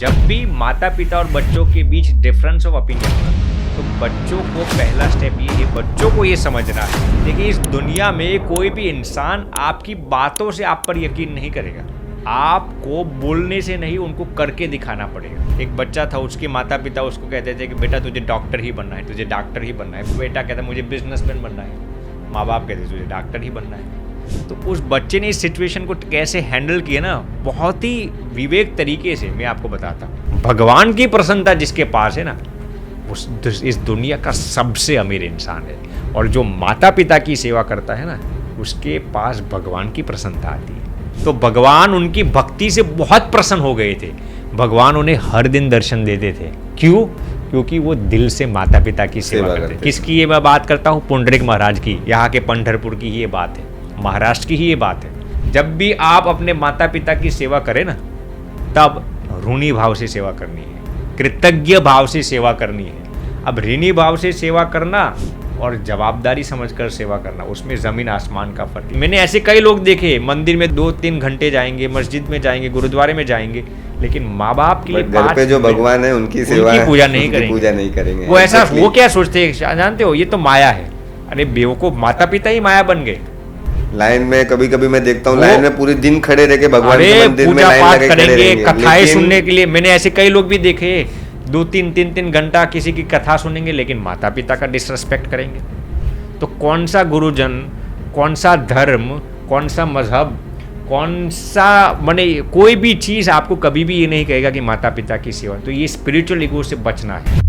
जब भी माता पिता और बच्चों के बीच डिफरेंस ऑफ ओपिनियन होगा तो बच्चों को पहला स्टेप ये है, बच्चों को ये समझना है। देखिए, इस दुनिया में कोई भी इंसान आपकी बातों से आप पर यकीन नहीं करेगा। आपको बोलने से नहीं, उनको करके दिखाना पड़ेगा। एक बच्चा था, उसके माता पिता उसको कहते थे कि बेटा तुझे डॉक्टर ही बनना है, तुझे डॉक्टर ही बनना है। बेटा कहता मुझे बिजनेसमैन बनना है। माँ बाप कहते तुझे डॉक्टर ही बनना है। तो उस बच्चे ने इस सिचुएशन को कैसे हैंडल किया ना, बहुत ही विवेक तरीके से। मैं आपको बताता हूँ, भगवान की प्रसन्नता जिसके पास है ना, इस दुनिया का सबसे अमीर इंसान है। और जो माता पिता की सेवा करता है ना, उसके पास भगवान की प्रसन्नता आती है। तो भगवान उनकी भक्ति से बहुत प्रसन्न हो गए थे। भगवान उन्हें हर दिन दर्शन देते थे। क्यों? क्योंकि वो दिल से माता पिता की सेवा करते। किसकी ये मैं बात करता हूँ? पुंडरीक महाराज की, यहाँ के पंढरपुर की ये बात है, महाराष्ट्र की ही ये बात है। जब भी आप अपने माता पिता की सेवा करें ना, तब ऋणी भाव से सेवा करनी है, कृतज्ञ भाव से सेवा करनी है। अब ऋणी भाव से सेवा करना और जवाबदारी समझकर सेवा करना, उसमें जमीन आसमान का फर्क है। मैंने ऐसे कई लोग देखे, मंदिर में 2-3 घंटे जाएंगे, मस्जिद में जाएंगे, गुरुद्वारे में जाएंगे, लेकिन माँ बाप के लिए घर पे जो भगवान है उनकी सेवा, उनकी पूजा नहीं करेंगे। वो ऐसा, वो क्या सोचते हैं जानते हो? ये तो माया है। अरे बेवकूफ, माता पिता ही माया बन गए। लाइन में कभी कभी मैं देखता हूँ, लाइन में पूरे दिन खड़े रह के भगवान के मंदिर में पूजा लाइन पाठ लगे करेंगे, कथाएं सुनने के लिए। मैंने ऐसे कई लोग भी देखे, 2-3 घंटा किसी की कथा सुनेंगे, लेकिन माता पिता का डिसरेस्पेक्ट करेंगे। तो कौन सा गुरुजन, कौन सा धर्म, कौन सा मजहब, कौन सा माने कोई भी चीज आपको कभी भी ये नहीं कहेगा कि माता पिता की सेवा। तो ये स्पिरिचुअल ईगो से बचना है।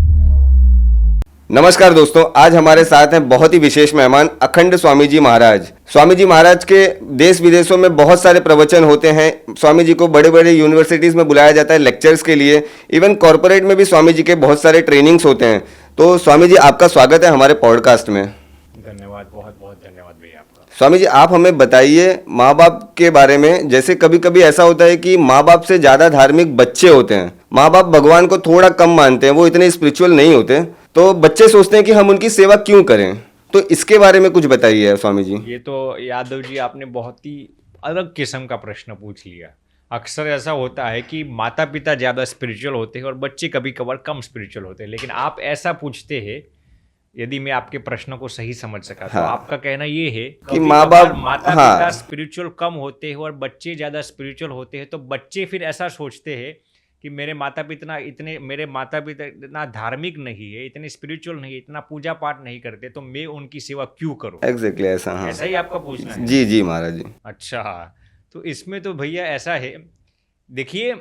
नमस्कार दोस्तों, आज हमारे साथ हैं बहुत ही विशेष मेहमान अखंड स्वामी जी महाराज। स्वामी जी महाराज के देश विदेशों में बहुत सारे प्रवचन होते हैं। स्वामी जी को बड़े बड़े यूनिवर्सिटीज़ में बुलाया जाता है लेक्चर्स के लिए। इवन कॉरपोरेट में भी स्वामी जी के बहुत सारे ट्रेनिंग्स होते हैं। तो स्वामी जी, आपका स्वागत है हमारे पॉडकास्ट में। धन्यवाद, बहुत बहुत धन्यवाद भैया आपका। स्वामी जी, आप हमें बताइए माँ बाप के बारे में। जैसे कभी कभी ऐसा होता है कि माँ बाप से ज़्यादा धार्मिक बच्चे होते हैं। माँ बाप भगवान को थोड़ा कम मानते हैं, वो इतने स्पिरिचुअल नहीं होते, तो बच्चे सोचते हैं कि हम उनकी सेवा क्यों करें। तो इसके बारे में कुछ बताइए स्वामी जी। ये तो यादव जी, आपने बहुत ही अलग किस्म का प्रश्न पूछ लिया। अक्सर ऐसा होता है कि माता पिता ज़्यादा स्पिरिचुअल होते हैं और बच्चे कभी कभार कम स्पिरिचुअल होते हैं। लेकिन आप ऐसा पूछते हैं, यदि मैं आपके प्रश्न को सही समझ सका तो आपका कहना ये है कि माँ बाप, माता पिता स्पिरिचुअल कम होते हैं और बच्चे ज़्यादा स्पिरिचुअल होते हैं। तो बच्चे फिर ऐसा सोचते हैं कि मेरे माता पिता इतना धार्मिक नहीं है, इतने स्पिरिचुअल नहीं है, इतना पूजा पाठ नहीं करते, तो मैं उनकी सेवा क्यों करूं? एग्जैक्टली ऐसा। हाँ, ऐसा ही आपका पूछना है? जी जी महाराज जी। अच्छा, तो इसमें तो भैया ऐसा है, देखिए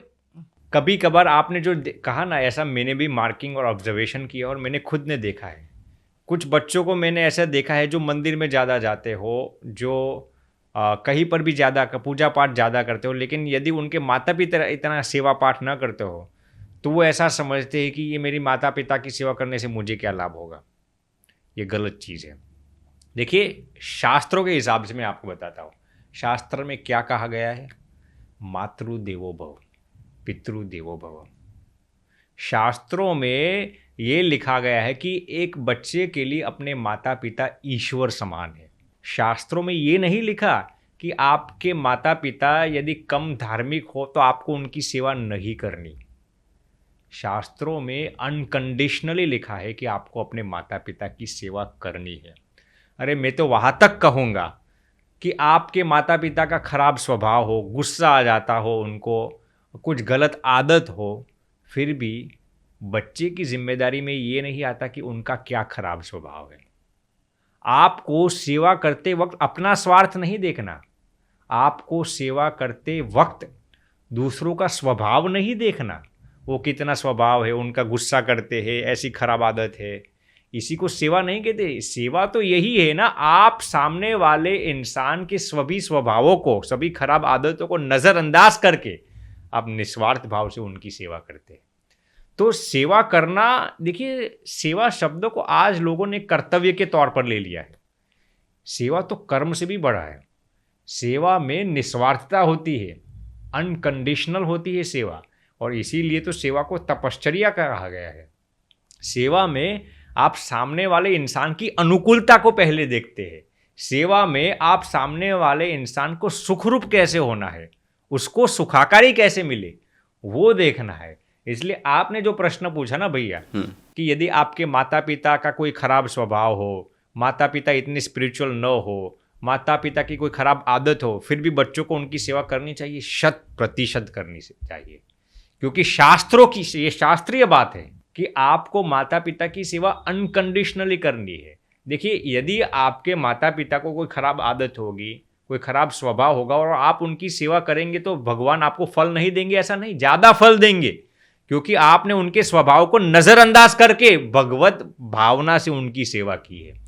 कभी कभार आपने जो कहा ना, ऐसा मैंने भी मार्किंग और ऑब्जर्वेशन किया और मैंने खुद ने देखा है। कुछ बच्चों को मैंने ऐसा देखा है जो मंदिर में ज़्यादा जाते हो, जो कहीं पर भी ज़्यादा पूजा पाठ ज़्यादा करते हो, लेकिन यदि उनके माता पिता इतना सेवा पाठ ना करते हो तो वो ऐसा समझते हैं कि ये मेरी माता पिता की सेवा करने से मुझे क्या लाभ होगा। ये गलत चीज़ है। देखिए, शास्त्रों के हिसाब से मैं आपको बताता हूँ, शास्त्र में क्या कहा गया है? मातृदेवो भव, पितृदेवो भव। शास्त्रों में ये लिखा गया है कि एक बच्चे के लिए अपने माता पिता ईश्वर समान है। शास्त्रों में ये नहीं लिखा कि आपके माता पिता यदि कम धार्मिक हो तो आपको उनकी सेवा नहीं करनी। शास्त्रों में अनकंडीशनली लिखा है कि आपको अपने माता पिता की सेवा करनी है। अरे मैं तो वहाँ तक कहूँगा कि आपके माता पिता का खराब स्वभाव हो, गुस्सा आ जाता हो, उनको कुछ गलत आदत हो, फिर भी बच्चे की जिम्मेदारी में ये नहीं आता कि उनका क्या खराब स्वभाव है। आपको सेवा करते वक्त अपना स्वार्थ नहीं देखना, आपको सेवा करते वक्त दूसरों का स्वभाव नहीं देखना। वो कितना स्वभाव है, उनका गुस्सा करते हैं, ऐसी खराब आदत है, इसी को सेवा नहीं कहते। सेवा तो यही है ना, आप सामने वाले इंसान के सभी स्वभावों को, सभी खराब आदतों को नज़रअंदाज करके आप निस्वार्थ भाव से उनकी सेवा करते हैं। तो सेवा करना, देखिए सेवा शब्द को आज लोगों ने कर्तव्य के तौर पर ले लिया है। सेवा तो कर्म से भी बड़ा है। सेवा में निस्वार्थता होती है, अनकंडीशनल होती है सेवा, और इसीलिए तो सेवा को तपश्चर्या कहा गया है। सेवा में आप सामने वाले इंसान की अनुकूलता को पहले देखते हैं। सेवा में आप सामने वाले इंसान को सुखरूप कैसे होना है, उसको सुखाकारी कैसे मिले, वो देखना है। इसलिए आपने जो प्रश्न पूछा ना भैया कि यदि आपके माता पिता का कोई खराब स्वभाव हो, माता पिता इतने स्पिरिचुअल न हो, माता पिता की कोई खराब आदत हो, फिर भी बच्चों को उनकी सेवा करनी चाहिए, 100% करनी चाहिए। क्योंकि शास्त्रों की, ये शास्त्रीय बात है कि आपको माता पिता की सेवा अनकंडीशनली करनी है। देखिए, यदि आपके माता पिता को कोई खराब आदत होगी, कोई खराब स्वभाव होगा और आप उनकी सेवा करेंगे तो भगवान आपको फल नहीं देंगे, ऐसा नहीं, ज़्यादा फल देंगे, क्योंकि आपने उनके स्वभाव को नज़रअंदाज करके भगवत भावना से उनकी सेवा की है।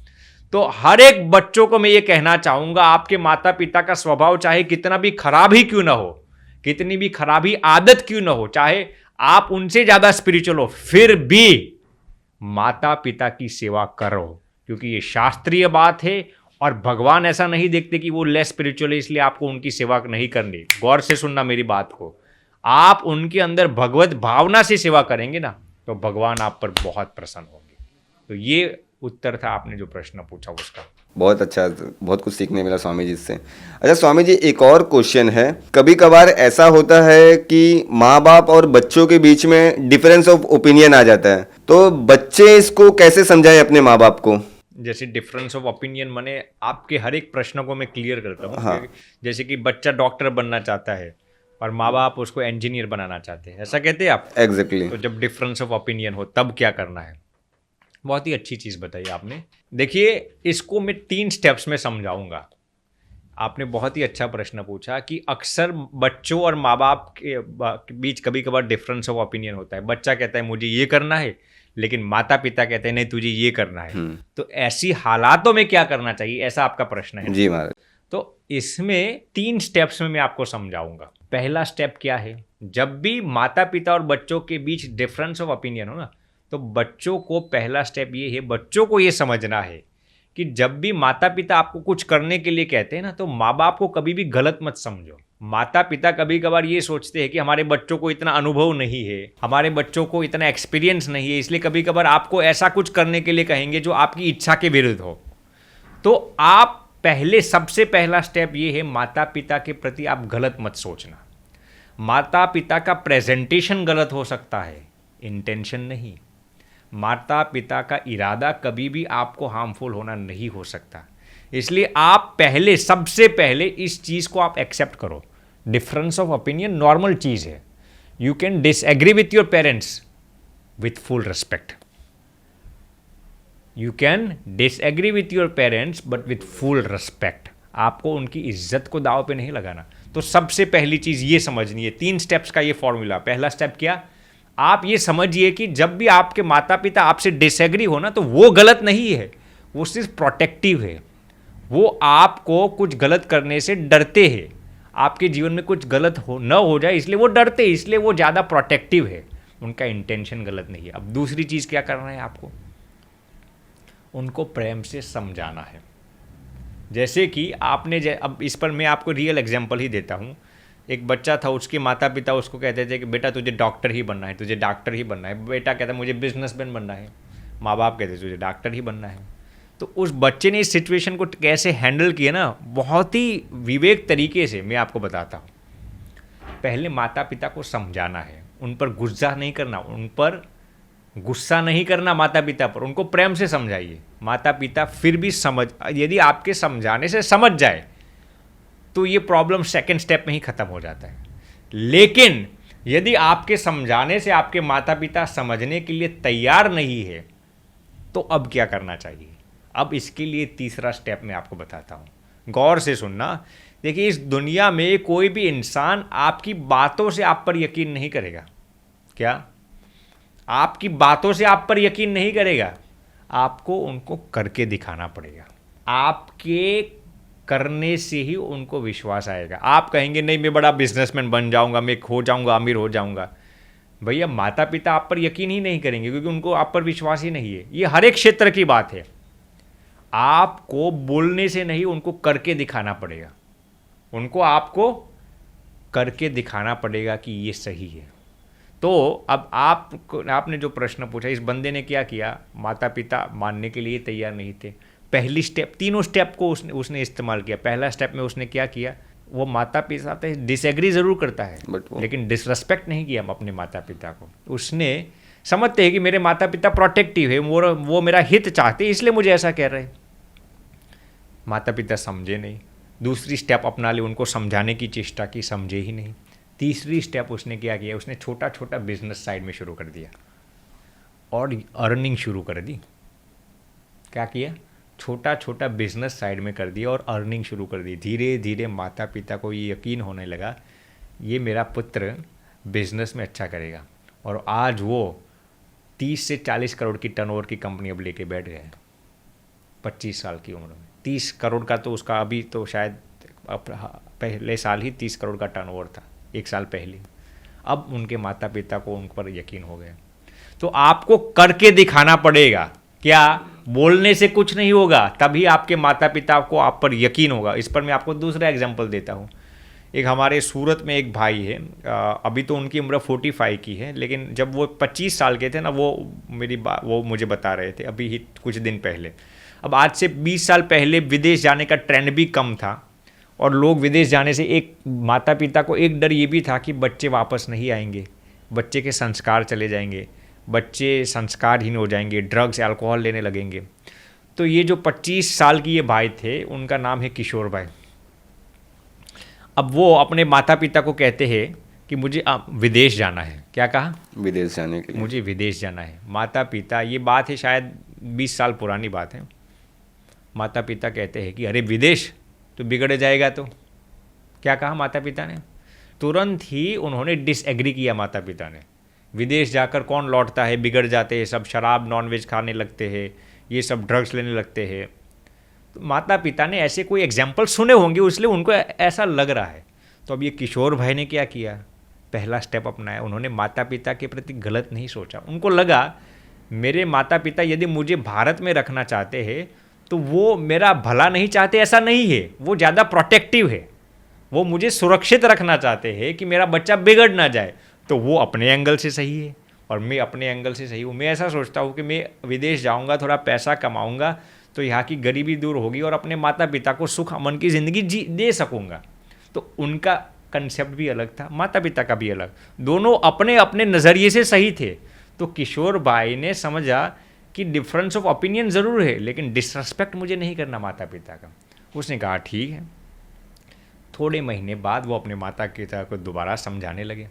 तो हर एक बच्चों को मैं ये कहना चाहूँगा, आपके माता पिता का स्वभाव चाहे कितना भी खराब ही क्यों ना हो, कितनी भी खराब ही आदत क्यों ना हो, चाहे आप उनसे ज़्यादा स्पिरिचुअल हो, फिर भी माता पिता की सेवा करो, क्योंकि ये शास्त्रीय बात है और भगवान ऐसा नहीं देखते कि वो लेस स्पिरिचुअल है इसलिए आपको उनकी सेवा नहीं करनी। गौर से सुनना मेरी बात को, आप उनके अंदर भगवत भावना से सेवा करेंगे ना तो भगवान आप पर बहुत प्रसन्न होंगे। तो ये उत्तर था आपने जो प्रश्न पूछा उसका। बहुत अच्छा, बहुत कुछ सीखने मिला स्वामी जी से। अच्छा स्वामी जी, एक और क्वेश्चन है, कभी कभार ऐसा होता है कि माँ बाप और बच्चों के बीच में डिफरेंस ऑफ ओपिनियन आ जाता है, तो बच्चे इसको कैसे समझाएं अपने माँ बाप को? जैसे डिफरेंस ऑफ ओपिनियन माने आपके हर एक प्रश्न को मैं क्लियर करता हूँ। हाँ। जैसे कि बच्चा डॉक्टर बनना चाहता है और माँ बाप उसको इंजीनियर बनाना चाहते हैं, ऐसा कहते हैं आप? एग्जैक्टली। तो जब डिफरेंस ऑफ ओपिनियन हो तब क्या करना है? बहुत ही अच्छी चीज़ बताई आपने। देखिए, इसको मैं 3 स्टेप्स में समझाऊंगा। आपने बहुत ही अच्छा प्रश्न पूछा कि अक्सर बच्चों और माँ बाप के बीच कभी कभार डिफरेंस ऑफ ओपिनियन होता है। बच्चा कहता है मुझे ये करना है, लेकिन माता पिता कहते हैं नहीं तुझे ये करना है। तो ऐसी हालातों में क्या करना चाहिए, ऐसा आपका प्रश्न है जी महाराज। तो इसमें 3 स्टेप्स में मैं आपको समझाऊंगा। पहला स्टेप क्या है, जब भी माता पिता और बच्चों के बीच डिफरेंस ऑफ ओपिनियन हो ना, तो बच्चों को पहला स्टेप ये है, बच्चों को ये समझना है कि जब भी माता पिता आपको कुछ करने के लिए कहते हैं ना, तो माँ बाप को कभी भी गलत मत समझो। माता पिता कभी कभार ये सोचते हैं कि हमारे बच्चों को इतना अनुभव नहीं है, हमारे बच्चों को इतना एक्सपीरियंस नहीं है, इसलिए कभी कभार आपको ऐसा कुछ करने के लिए कहेंगे जो आपकी इच्छा के विरुद्ध हो। तो आप पहले, सबसे पहला स्टेप ये है, माता पिता के प्रति आप गलत मत सोचना। माता पिता का प्रेजेंटेशन गलत हो सकता है, इंटेंशन नहीं। माता पिता का इरादा कभी भी आपको हार्मफुल होना नहीं हो सकता। इसलिए आप पहले, सबसे पहले इस चीज़ को आप एक्सेप्ट करो। डिफरेंस ऑफ ओपिनियन नॉर्मल चीज़ है। You can disagree with your parents with full respect. You can disagree with your parents but with full respect. आपको उनकी इज्जत को दाव पे नहीं लगाना। तो सबसे पहली चीज़ ये समझनी है। 3 स्टेप्स का ये फॉर्मूला। पहला स्टेप क्या, आप ये समझिए कि जब भी आपके माता पिता आपसे डिसएग्री हो ना, तो वो गलत नहीं है, वो सिर्फ प्रोटेक्टिव है। वो आपको कुछ गलत करने से डरते हैं, आपके जीवन में कुछ गलत न हो जाए इसलिए वो डरते हैं, इसलिए वो ज़्यादा प्रोटेक्टिव है, उनका इंटेंशन गलत नहीं है। अब दूसरी चीज़ क्या करना है आपको, उनको प्रेम से समझाना है। जैसे कि आपने अब इस पर मैं आपको रियल एग्जांपल ही देता हूँ। एक बच्चा था, उसके माता पिता उसको कहते थे कि बेटा तुझे डॉक्टर ही बनना है, तुझे डॉक्टर ही बनना है। बेटा कहता मुझे बिजनेसमैन बनना है। माँ बाप कहते तुझे डॉक्टर ही बनना है। तो उस बच्चे ने इस सिचुएशन को कैसे हैंडल किया ना, बहुत ही विवेक तरीके से मैं आपको बताता हूँ। पहले माता पिता को समझाना है, उन पर गुस्सा नहीं करना, उन पर गुस्सा नहीं करना माता पिता पर, उनको प्रेम से समझाइए। माता पिता फिर भी यदि आपके समझाने से समझ जाए तो ये प्रॉब्लम सेकंड स्टेप में ही ख़त्म हो जाता है। लेकिन यदि आपके समझाने से आपके माता पिता समझने के लिए तैयार नहीं है, तो अब क्या करना चाहिए। अब इसके लिए तीसरा स्टेप मैं आपको बताता हूँ, गौर से सुनना। देखिए, इस दुनिया में कोई भी इंसान आपकी बातों से आप पर यकीन नहीं करेगा। क्या? आपकी बातों से आप पर यकीन नहीं करेगा, आपको उनको करके दिखाना पड़ेगा। आपके करने से ही उनको विश्वास आएगा। आप कहेंगे नहीं मैं बड़ा बिजनेसमैन बन जाऊंगा, मैं हो जाऊंगा, अमीर हो जाऊंगा। भैया, माता पिता आप पर यकीन ही नहीं करेंगे क्योंकि उनको आप पर विश्वास ही नहीं है। ये हर एक क्षेत्र की बात है। आपको बोलने से नहीं, उनको करके दिखाना पड़ेगा। उनको आपको करके दिखाना पड़ेगा कि ये सही है। तो अब आपने जो प्रश्न पूछा, इस बंदे ने क्या किया, माता पिता मानने के लिए तैयार नहीं थे। पहली स्टेप, तीनों स्टेप को उसने इस्तेमाल किया। पहला स्टेप में उसने क्या किया, वो माता पिता से डिसएग्री ज़रूर करता है, But लेकिन डिसरेस्पेक्ट नहीं किया अपने माता पिता को। उसने समझते हैं कि मेरे माता पिता प्रोटेक्टिव है, वो मेरा हित चाहते इसलिए मुझे ऐसा कह रहे हैं। माता पिता समझे नहीं, दूसरी स्टेप अपना ली, उनको समझाने की चेष्टा की, समझे ही नहीं। तीसरी स्टेप उसने क्या किया, उसने छोटा छोटा बिजनेस साइड में शुरू कर दिया और अर्निंग शुरू कर दी। क्या किया, छोटा छोटा बिजनेस साइड में कर दिया और अर्निंग शुरू कर दी। धीरे धीरे माता पिता को ये यकीन होने लगा ये मेरा पुत्र बिजनेस में अच्छा करेगा, और आज वो 30 से 40 करोड़ की टर्नओवर की कंपनी अब लेके बैठ गए 25 साल की उम्र में। 30 करोड़ का तो उसका अभी तो शायद पहले साल ही 30 करोड़ का टर्नओवर था, एक साल पहले। अब उनके माता पिता को उन पर यकीन हो गया। तो आपको करके दिखाना पड़ेगा, क्या बोलने से कुछ नहीं होगा, तभी आपके माता पिता को आप पर यकीन होगा। इस पर मैं आपको दूसरा एग्जांपल देता हूँ। एक हमारे सूरत में एक भाई है, अभी तो उनकी उम्र 45 की है, लेकिन जब वो 25 साल के थे ना, वो मुझे बता रहे थे अभी ही कुछ दिन पहले। अब आज से 20 साल पहले विदेश जाने का ट्रेंड भी कम था, और लोग विदेश जाने से एक माता पिता को एक डर ये भी था कि बच्चे वापस नहीं आएंगे, बच्चे के संस्कार चले जाएंगे, बच्चे संस्कारहीन हो जाएंगे, ड्रग्स अल्कोहल लेने लगेंगे। तो ये जो 25 साल की ये भाई थे, उनका नाम है किशोर भाई। अब वो अपने माता पिता को कहते हैं कि मुझे विदेश जाना है। क्या कहा, विदेश जाने के लिए, मुझे विदेश जाना है। माता पिता, ये बात है शायद 20 साल पुरानी बात है, माता पिता कहते हैं कि अरे विदेश तो बिगड़ जाएगा। तो क्या कहा माता पिता ने, तुरंत ही उन्होंने डिसएग्री किया। माता पिता ने, विदेश जाकर कौन लौटता है, बिगड़ जाते हैं सब, शराब नॉनवेज खाने लगते हैं, ये सब ड्रग्स लेने लगते हैं। तो माता पिता ने ऐसे कोई एग्जाम्पल सुने होंगे, इसलिए उनको ऐसा लग रहा है। तो अब ये किशोर भाई ने क्या किया, पहला स्टेप अपनाया। उन्होंने माता पिता के प्रति गलत नहीं सोचा। उनको लगा मेरे माता पिता यदि मुझे भारत में रखना चाहते हैं तो वो मेरा भला नहीं चाहते, ऐसा नहीं है, वो ज़्यादा प्रोटेक्टिव है, वो मुझे सुरक्षित रखना चाहते हैं कि मेरा बच्चा बिगड़ ना जाए। तो वो अपने एंगल से सही है और मैं अपने एंगल से सही हूँ। मैं ऐसा सोचता हूँ कि मैं विदेश जाऊँगा, थोड़ा पैसा कमाऊँगा, तो यहाँ की गरीबी दूर होगी और अपने माता पिता को सुख अमन की ज़िंदगी दे सकूँगा। तो उनका कंसेप्ट भी अलग था, माता पिता का भी अलग, दोनों अपने अपने नज़रिए से सही थे। तो किशोर भाई ने समझा कि डिफरेंस ऑफ ओपिनियन ज़रूर है, लेकिन डिसरेस्पेक्ट मुझे नहीं करना माता पिता का। उसने कहा ठीक है। थोड़े महीने बाद वो अपने माता पिता को दोबारा समझाने लगे,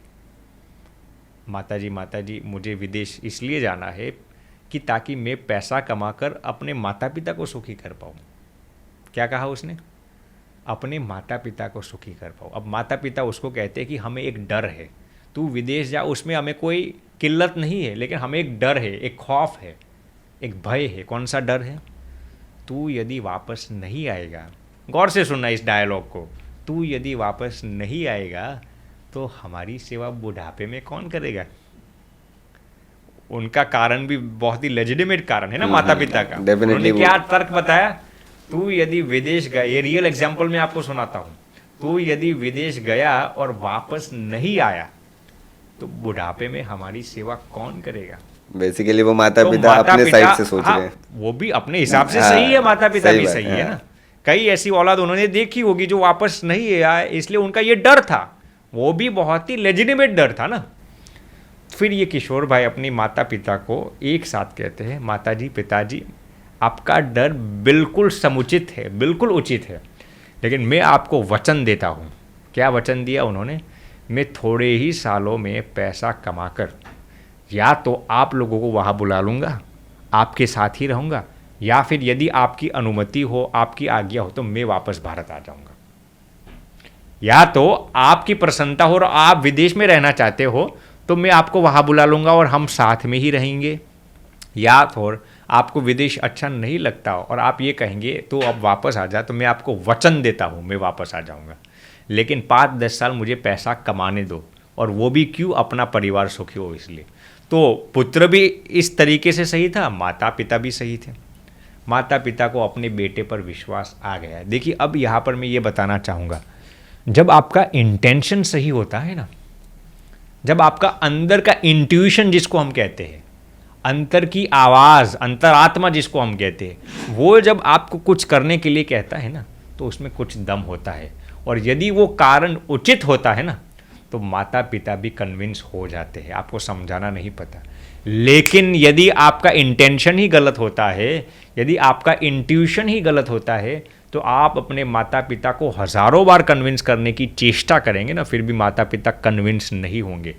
माता जी मुझे विदेश इसलिए जाना है कि ताकि मैं पैसा कमाकर अपने माता पिता को सुखी कर पाऊँ। क्या कहा उसने, अपने माता पिता को सुखी कर पाऊँ। अब माता पिता उसको कहते हैं कि हमें एक डर है, तू विदेश जा, उसमें हमें कोई किल्लत नहीं है, लेकिन हमें एक डर है, एक खौफ है, एक भय है। कौन सा डर है, तू यदि वापस नहीं आएगा, गौर से सुनना इस डायलॉग को, तू यदि वापस नहीं आएगा तो हमारी सेवा बुढ़ापे में कौन करेगा। उनका कारण भी बहुत ही लेजिटिमेट कारण है ना माता पिता का। उन्होंने क्या तर्क बताया, तू यदि विदेश गया, ये रियल एग्जांपल मैं आपको सुनाता हूँ, तू यदि विदेश गया और वापस नहीं आया तो बुढ़ापे में हमारी सेवा कौन करेगा। बेसिकली वो माता पिता अपने साइड से सोच रहे हैं, वो भी अपने हिसाब से सही है, माता पिता भी सही है ना। कई ऐसी औलाद उन्होंने देखी होगी जो वापस नहीं आए, इसलिए उनका ये डर था, वो भी बहुत ही लेजिटिमेट डर था ना। फिर ये किशोर भाई अपनी माता पिता को एक साथ कहते हैं, माता जी पिताजी आपका डर बिल्कुल समुचित है, बिल्कुल उचित है, लेकिन मैं आपको वचन देता हूँ। क्या वचन दिया उन्होंने, मैं थोड़े ही सालों में पैसा कमाकर या तो आप लोगों को वहाँ बुला लूँगा, आपके साथ ही रहूँगा, या फिर यदि आपकी अनुमति हो, आपकी आज्ञा हो तो मैं वापस भारत आ जाऊँगा। या तो आपकी प्रसन्नता हो और आप विदेश में रहना चाहते हो तो मैं आपको वहाँ बुला लूँगा और हम साथ में ही रहेंगे, या फिर आपको विदेश अच्छा नहीं लगता और आप ये कहेंगे तो अब वापस आ जा, तो मैं आपको वचन देता हूँ मैं वापस आ जाऊँगा, लेकिन 5-10 साल मुझे पैसा कमाने दो, और वो भी क्यों, अपना परिवार सुखी हो इसलिए। तो पुत्र भी इस तरीके से सही था, माता पिता भी सही थे। माता पिता को अपने बेटे पर विश्वास आ गया है। देखिए अब यहाँ पर मैं ये बताना चाहूँगा, जब आपका इंटेंशन सही होता है ना, जब आपका अंदर का इंट्यूशन जिसको हम कहते हैं, अंतर की आवाज़, अंतरात्मा जिसको हम कहते हैं, वो जब आपको कुछ करने के लिए कहता है ना, तो उसमें कुछ दम होता है। और यदि वो कारण उचित होता है ना, तो माता पिता भी कन्विंस हो जाते हैं, आपको समझाना नहीं पता। लेकिन यदि आपका इंटेंशन ही गलत होता है, यदि आपका इंट्यूशन ही गलत होता है, तो आप अपने माता पिता को हज़ारों बार कन्विंस करने की चेष्टा करेंगे ना, फिर भी माता पिता कन्विंस नहीं होंगे।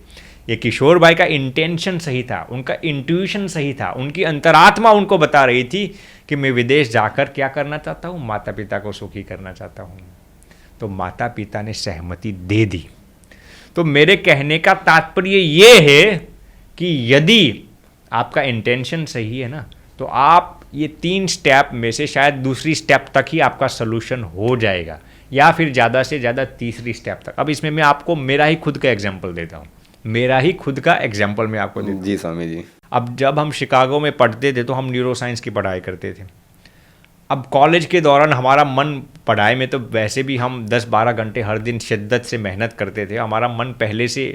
ये किशोर भाई का इंटेंशन सही था, उनका इंट्यूशन सही था, उनकी अंतरात्मा उनको बता रही थी कि मैं विदेश जाकर क्या करना चाहता हूँ, माता पिता को सुखी करना चाहता हूँ। तो माता पिता ने सहमति दे दी। तो मेरे कहने का तात्पर्य ये है कि यदि आपका इंटेंशन सही है ना, तो आप ये 3 स्टेप में से शायद दूसरी स्टेप तक ही आपका सोल्यूशन हो जाएगा, या फिर ज़्यादा से ज़्यादा तीसरी स्टेप तक। अब इसमें मैं आपको मेरा ही खुद का एग्जाम्पल देता हूँ, मेरा ही खुद का एग्जाम्पल मैं आपको देता हूँ। जी स्वामी जी। अब जब हम शिकागो में पढ़ते थे तो हम न्यूरो साइंस की पढ़ाई करते थे। अब कॉलेज के दौरान हमारा मन पढ़ाई में, तो वैसे भी हम 10-12 घंटे हर दिन शिद्दत से मेहनत करते थे। हमारा मन पहले से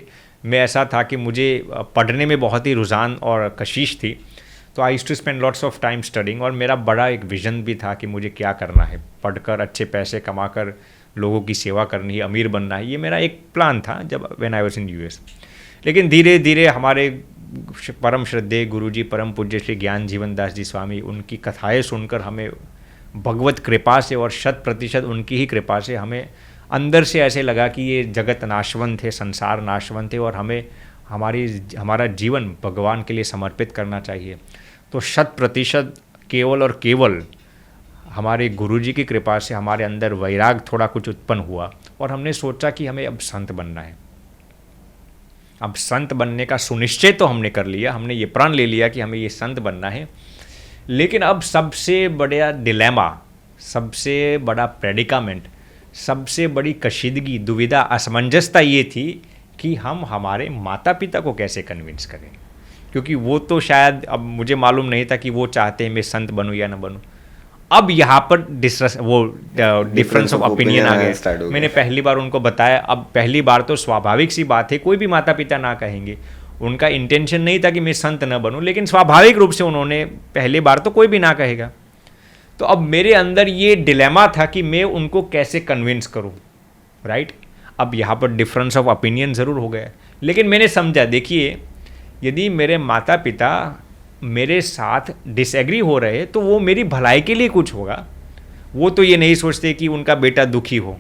में ऐसा था कि मुझे पढ़ने में बहुत ही रुझान और कशिश थी। तो I used to spend lots of time studying, और मेरा बड़ा एक विज़न भी था कि मुझे क्या करना है, पढ़कर अच्छे पैसे कमाकर लोगों की सेवा करनी है, अमीर बनना है। ये मेरा एक प्लान था जब when I was in US. लेकिन धीरे धीरे हमारे परम श्रद्धेय गुरुजी परम पूज्य श्री ज्ञान जीवन दास जी स्वामी, उनकी कथाएं सुनकर हमें भगवत कृपा से और 100% उनकी ही कृपा से हमें अंदर से ऐसे लगा कि ये जगत नाशवंत है, संसार नाशवंत है, और हमें हमारा जीवन भगवान के लिए समर्पित करना चाहिए। तो 100% केवल और केवल हमारे गुरुजी की कृपा से हमारे अंदर वैराग थोड़ा कुछ उत्पन्न हुआ, और हमने सोचा कि हमें अब संत बनना है। अब संत बनने का सुनिश्चय तो हमने कर लिया, हमने ये प्रण ले लिया कि हमें ये संत बनना है। लेकिन अब सबसे बड़ा डिलेमा, सबसे बड़ा प्रेडिकामेंट, सबसे बड़ी कशीदगी, दुविधा, असमंजसता ये थी कि हम हमारे माता पिता को कैसे कन्विंस करें, क्योंकि वो तो शायद, अब मुझे मालूम नहीं था कि वो चाहते हैं मैं संत बनूं या ना बनूं। अब यहाँ पर डिफरेंस ऑफ ओपिनियन आ गया। मैंने पहली बार उनको बताया। अब पहली बार तो स्वाभाविक सी बात है, कोई भी माता पिता ना कहेंगे। उनका इंटेंशन नहीं था कि मैं संत न बनूं, लेकिन स्वाभाविक रूप से उन्होंने, पहली बार तो कोई भी ना कहेगा। तो अब मेरे अंदर ये डिलेमा था कि मैं उनको कैसे कन्विंस करूं, राइट। अब यहाँ पर डिफरेंस ऑफ ओपिनियन ज़रूर हो गया, लेकिन मैंने समझा, देखिए यदि मेरे माता पिता मेरे साथ डिसएग्री हो रहे तो वो मेरी भलाई के लिए कुछ होगा। वो तो ये नहीं सोचते कि उनका बेटा दुखी हो,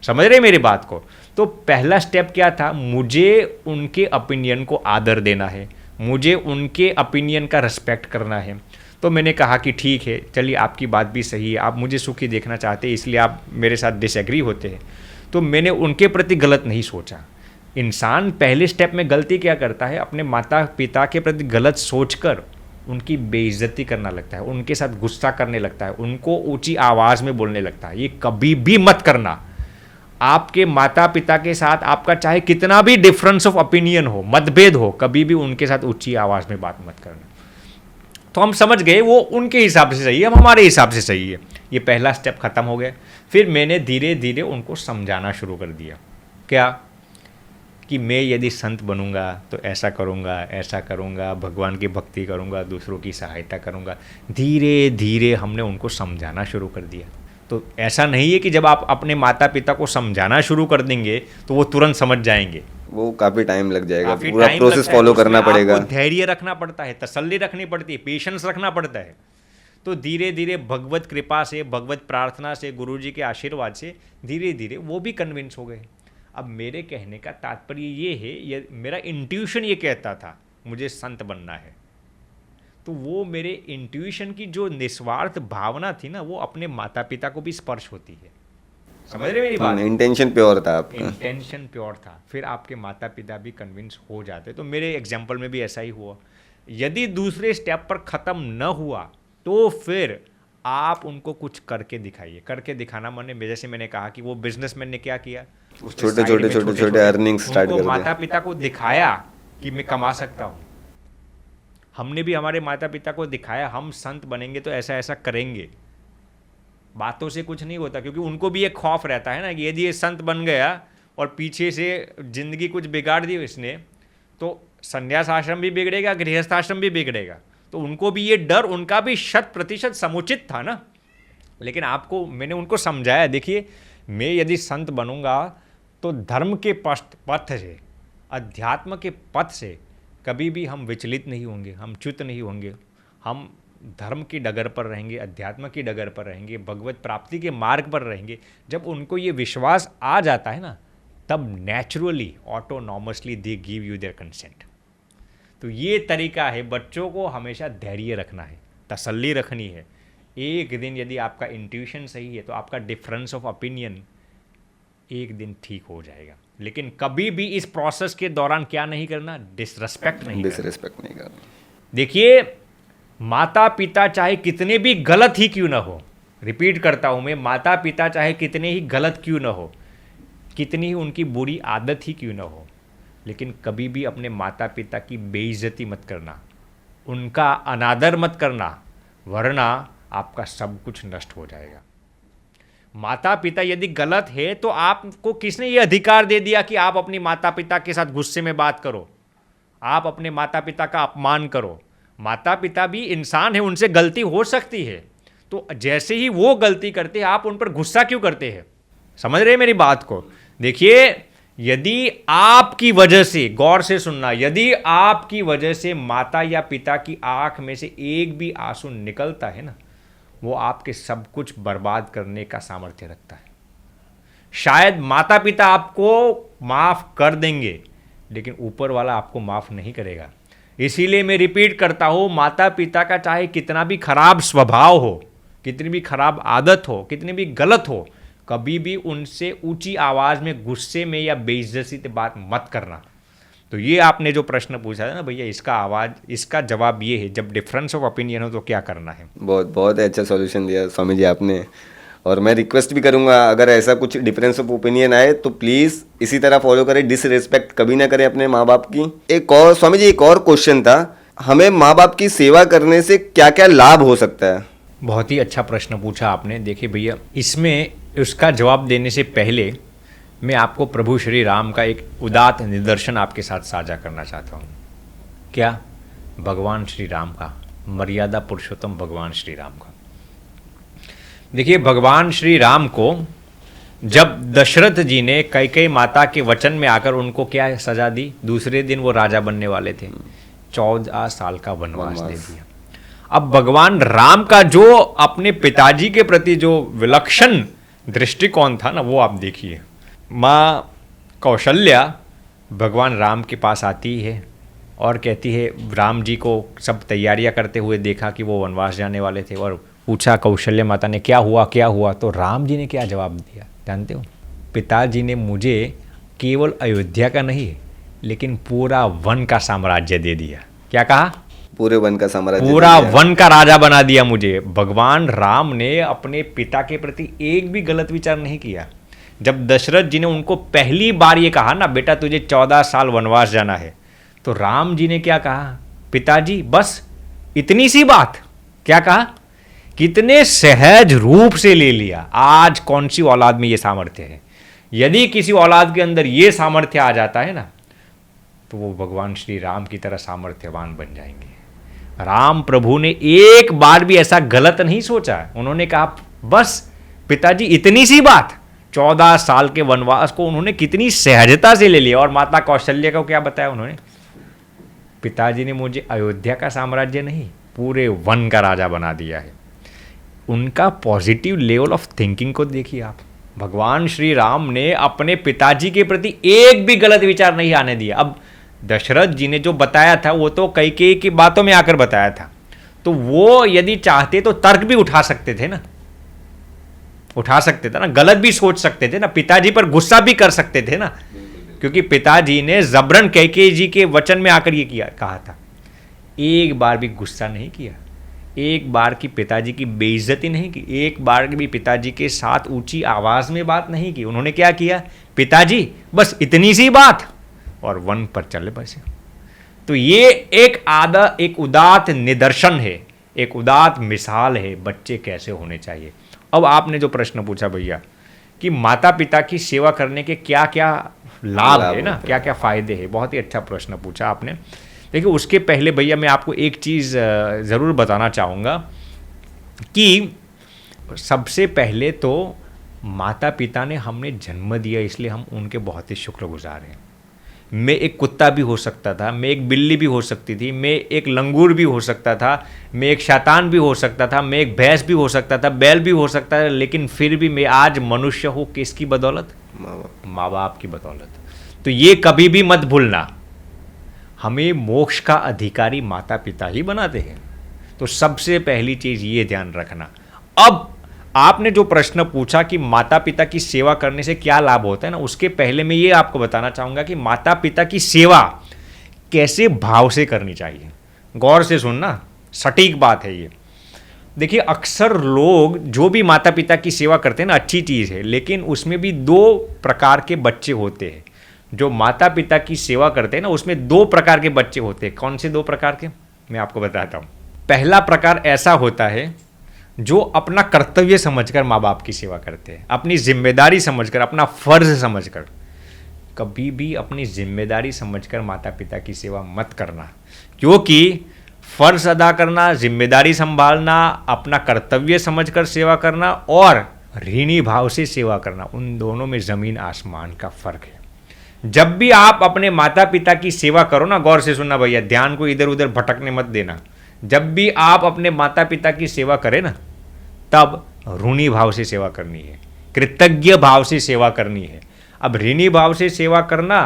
समझ रहे मेरी बात को। तो पहला स्टेप क्या था, मुझे उनके ओपिनियन को आदर देना है, मुझे उनके ओपिनियन का रिस्पेक्ट करना है। तो मैंने कहा कि ठीक है, चलिए आपकी बात भी सही है, आप मुझे सुखी देखना चाहते हैं, इसलिए आप मेरे साथ डिसएग्री होते हैं। तो मैंने उनके प्रति गलत नहीं सोचा। इंसान पहले स्टेप में गलती क्या करता है, अपने माता पिता के प्रति गलत सोचकर उनकी बेइज्जती करना लगता है, उनके साथ गुस्सा करने लगता है, उनको ऊंची आवाज़ में बोलने लगता है। ये कभी भी मत करना। आपके माता पिता के साथ आपका चाहे कितना भी डिफरेंस ऑफ ओपिनियन हो, मतभेद हो, कभी भी उनके साथ ऊंची आवाज़ में बात मत करना। तो हम समझ गए वो उनके हिसाब से सही है, हम हमारे हिसाब से सही है। ये पहला स्टेप ख़त्म हो गया। फिर मैंने धीरे धीरे उनको समझाना शुरू कर दिया, क्या कि मैं यदि संत बनूंगा तो ऐसा करूंगा, भगवान की भक्ति करूंगा, दूसरों की सहायता करूंगा। धीरे धीरे हमने उनको समझाना शुरू कर दिया। तो ऐसा नहीं है कि जब आप अपने माता पिता को समझाना शुरू कर देंगे तो वो तुरंत समझ जाएंगे, वो काफ़ी टाइम लग जाएगा, पूरा प्रोसेस फॉलो करना पड़ेगा, धैर्य रखना पड़ता है, तसल्ली रखनी पड़ती है, पेशेंस रखना पड़ता है। तो धीरे धीरे भगवत कृपा से, भगवत प्रार्थना से, गुरुजी के आशीर्वाद से धीरे धीरे वो भी कन्विंस हो गए। अब मेरे कहने का तात्पर्य ये है, ये मेरा इंट्यूशन ये कहता था मुझे संत बनना है, तो वो मेरे इंट्यूशन की जो निस्वार्थ भावना थी ना, वो अपने माता पिता को भी स्पर्श होती है। समझ रहे मेरी बात? इंटेंशन प्योर था आपका, इंटेंशन प्योर था, फिर आपके माता पिता भी कन्विंस हो जाते। तो मेरे एग्जाम्पल में भी ऐसा ही हुआ। यदि दूसरे स्टेप पर ख़त्म न हुआ तो फिर आप उनको कुछ करके दिखाइए। करके दिखाना माने, जैसे मैंने कहा कि वो बिजनेसमैन ने क्या किया, छोटे अर्निंग्स स्टार्ट कर दिए, माता पिता को दिखाया कि मैं कमा सकता हूँ। हमने भी हमारे माता पिता को दिखाया, हम संत बनेंगे तो ऐसा ऐसा करेंगे। बातों से कुछ नहीं होता, क्योंकि उनको भी एक खौफ रहता है ना कि यदि ये संत बन गया और पीछे से जिंदगी कुछ बिगाड़ दी इसने, तो संन्यास आश्रम भी बिगड़ेगा, गृहस्थ आश्रम भी बिगड़ेगा। तो उनको भी ये डर, उनका भी 100% समुचित था ना। लेकिन मैंने उनको समझाया, देखिए मैं यदि संत बनूंगा तो धर्म के पथ से, अध्यात्म के पथ से कभी भी हम विचलित नहीं होंगे, हम च्युत नहीं होंगे, हम धर्म की डगर पर रहेंगे, अध्यात्म की डगर पर रहेंगे, भगवत प्राप्ति के मार्ग पर रहेंगे। जब उनको ये विश्वास आ जाता है ना, तब naturally autonomously they give you their consent. तो ये तरीका है, बच्चों को हमेशा धैर्य रखना है, तसल्ली रखनी है। एक दिन यदि आपका इंट्यूशन सही है तो आपका डिफरेंस ऑफ ओपिनियन एक दिन ठीक हो जाएगा। लेकिन कभी भी इस प्रोसेस के दौरान क्या नहीं करना, डिसरिस्पेक्ट नहीं करना। देखिए, माता पिता चाहे कितने भी गलत ही क्यों ना हो, रिपीट करता हूं मैं, माता पिता चाहे कितने ही गलत क्यों ना हो, कितनी ही उनकी बुरी आदत ही क्यों ना हो, लेकिन कभी भी अपने माता पिता की बेइज्जती मत करना, उनका अनादर मत करना, वरना आपका सब कुछ नष्ट हो जाएगा। माता पिता यदि गलत है तो आपको किसने ये अधिकार दे दिया कि आप अपनी माता पिता के साथ गुस्से में बात करो, आप अपने माता पिता का अपमान करो? माता पिता भी इंसान है, उनसे गलती हो सकती है, तो जैसे ही वो गलती करते हैं आप उन पर गुस्सा क्यों करते हैं? समझ रहे हैं मेरी बात को? देखिए, यदि आपकी वजह से, गौर से सुनना, यदि आपकी वजह से माता या पिता की आंख में से एक भी आंसू निकलता है ना, वो आपके सब कुछ बर्बाद करने का सामर्थ्य रखता है। शायद माता पिता आपको माफ कर देंगे, लेकिन ऊपर वाला आपको माफ नहीं करेगा। इसीलिए मैं रिपीट करता हूं, माता पिता का चाहे कितना भी खराब स्वभाव हो, कितनी भी खराब आदत हो, कितनी भी गलत हो, कभी भी उनसे ऊंची आवाज में, गुस्से में या बेइज्जती से बात मत करना। तो ये आपने जो प्रश्न पूछा है ना भैया, इसका जवाब ये है, जब डिफरेंस ऑफ ओपिनियन हो तो क्या करना है। बहुत अच्छा सॉल्यूशन दिया स्वामी जी आपने। और मैं रिक्वेस्ट भी करूंगा, अगर ऐसा कुछ डिफरेंस ऑफ ओपिनियन आए तो प्लीज़ इसी तरह फॉलो करें, डिसरिस्पेक्ट कभी ना करें अपने माँ बाप की। एक और स्वामी जी, एक और क्वेश्चन था, हमें माँ बाप की सेवा करने से क्या क्या लाभ हो सकता है? बहुत ही अच्छा प्रश्न पूछा आपने। देखिए भैया, इसमें उसका जवाब देने से पहले मैं आपको प्रभु श्री राम का एक उदात्त निदर्शन आपके साथ साझा करना चाहता हूँ। क्या? भगवान श्री राम का, मर्यादा पुरुषोत्तम भगवान श्री राम का। देखिए, भगवान श्री राम को जब दशरथ जी ने कैकेयी माता के वचन में आकर उनको क्या सजा दी, दूसरे दिन वो राजा बनने वाले थे, 14 साल का वनवास दे दिया। अब भगवान राम का जो अपने पिताजी के प्रति जो विलक्षण दृष्टिकोण था ना, वो आप देखिए। माँ कौशल्या भगवान राम के पास आती है और कहती है, राम जी को सब तैयारियां करते हुए देखा कि वो वनवास जाने वाले थे, और पूछा कौशल्या माता ने, क्या हुआ? तो राम जी ने क्या जवाब दिया जानते हो? पिताजी ने मुझे केवल अयोध्या का नहीं, लेकिन पूरा वन का साम्राज्य दे दिया। क्या कहा? पूरे वन का साम्राज्य, पूरा वन का राजा बना दिया मुझे। भगवान राम ने अपने पिता के प्रति एक भी गलत विचार नहीं किया। जब दशरथ जी ने उनको पहली बार ये कहा ना, बेटा तुझे 14 साल वनवास जाना है, तो राम जी ने क्या कहा? पिताजी बस इतनी सी बात? क्या कहा? कितने सहज रूप से ले लिया। आज कौन सी औलाद में ये सामर्थ्य है? यदि किसी औलाद के अंदर ये सामर्थ्य आ जाता है ना, तो वो भगवान श्री राम की तरह सामर्थ्यवान बन जाएंगे। राम प्रभु ने एक बार भी ऐसा गलत नहीं सोचा। उन्होंने कहा बस पिताजी इतनी सी बात। 14 साल के वनवास को उन्होंने कितनी सहजता से ले लिया। और माता कौशल्या को क्या बताया उन्होंने? पिताजी ने मुझे अयोध्या का साम्राज्य नहीं, पूरे वन का राजा बना दिया है। उनका पॉजिटिव लेवल ऑफ थिंकिंग को देखिए आप। भगवान श्री राम ने अपने पिताजी के प्रति एक भी गलत विचार नहीं आने दिया। अब दशरथ जी ने जो बताया था वो तो कैकेयी की बातों में आकर बताया था, तो वो यदि चाहते तो तर्क भी उठा सकते थे ना, गलत भी सोच सकते थे ना, पिताजी पर गुस्सा भी कर सकते थे ना, क्योंकि पिताजी ने जबरन कैकेयी जी के वचन में आकर ये कहा था। एक बार भी गुस्सा नहीं किया, एक बार की पिताजी की बेइज्जती नहीं की, एक बार भी पिताजी के साथ ऊंची आवाज में बात नहीं की। उन्होंने क्या किया? पिताजी बस इतनी सी बात, और वन पर चले बसे। तो ये एक उदात्त निदर्शन है, एक उदात्त मिसाल है बच्चे कैसे होने चाहिए। अब आपने जो प्रश्न पूछा भैया कि माता पिता की सेवा करने के क्या क्या लाभ है ना, क्या क्या फायदे हैं, बहुत ही अच्छा प्रश्न पूछा आपने। देखिए, उसके पहले भैया मैं आपको एक चीज़ ज़रूर बताना चाहूँगा कि सबसे पहले तो माता पिता ने हमने जन्म दिया, इसलिए हम उनके बहुत ही शुक्रगुजार हैं। मैं एक कुत्ता भी हो सकता था, मैं एक बिल्ली भी हो सकती थी, मैं एक लंगूर भी हो सकता था, मैं एक शैतान भी हो सकता था, मैं एक भैंस भी हो सकता था, बैल भी हो सकता था, लेकिन फिर भी मैं आज मनुष्य हूँ किसकी बदौलत? माँ बाप की बदौलत। तो ये कभी भी मत भूलना, हमें मोक्ष का अधिकारी माता पिता ही बनाते हैं। तो सबसे पहली चीज ये ध्यान रखना। अब आपने जो प्रश्न पूछा कि माता पिता की सेवा करने से क्या लाभ होता है ना, उसके पहले मैं ये आपको बताना चाहूंगा कि माता पिता की सेवा कैसे भाव से करनी चाहिए। गौर से सुनना, सटीक बात है ये। देखिए, अक्सर लोग जो भी माता पिता की सेवा करते हैं ना, अच्छी चीज़ है, लेकिन उसमें भी दो प्रकार के बच्चे होते हैं। जो माता पिता की सेवा करते हैं ना, उसमें दो प्रकार के बच्चे होते हैं। कौन से दो प्रकार के, मैं आपको बताता हूँ। पहला प्रकार ऐसा होता है जो अपना कर्तव्य समझकर माँ बाप की सेवा करते हैं, अपनी जिम्मेदारी समझकर, अपना फर्ज समझकर। कभी भी अपनी जिम्मेदारी समझकर माता पिता की सेवा मत करना, क्योंकि फर्ज अदा करना, जिम्मेदारी संभालना, अपना कर्तव्य समझकर सेवा करना और ऋणी भाव से सेवा करना, उन दोनों में जमीन आसमान का फर्क है। जब भी आप अपने माता पिता की सेवा करो ना, गौर से सुनना भैया, ध्यान को इधर उधर भटकने मत देना। जब भी आप अपने माता पिता की सेवा करें ना, तब ऋणी भाव से सेवा करनी है, कृतज्ञ भाव से सेवा करनी है। अब ऋणी भाव से सेवा करना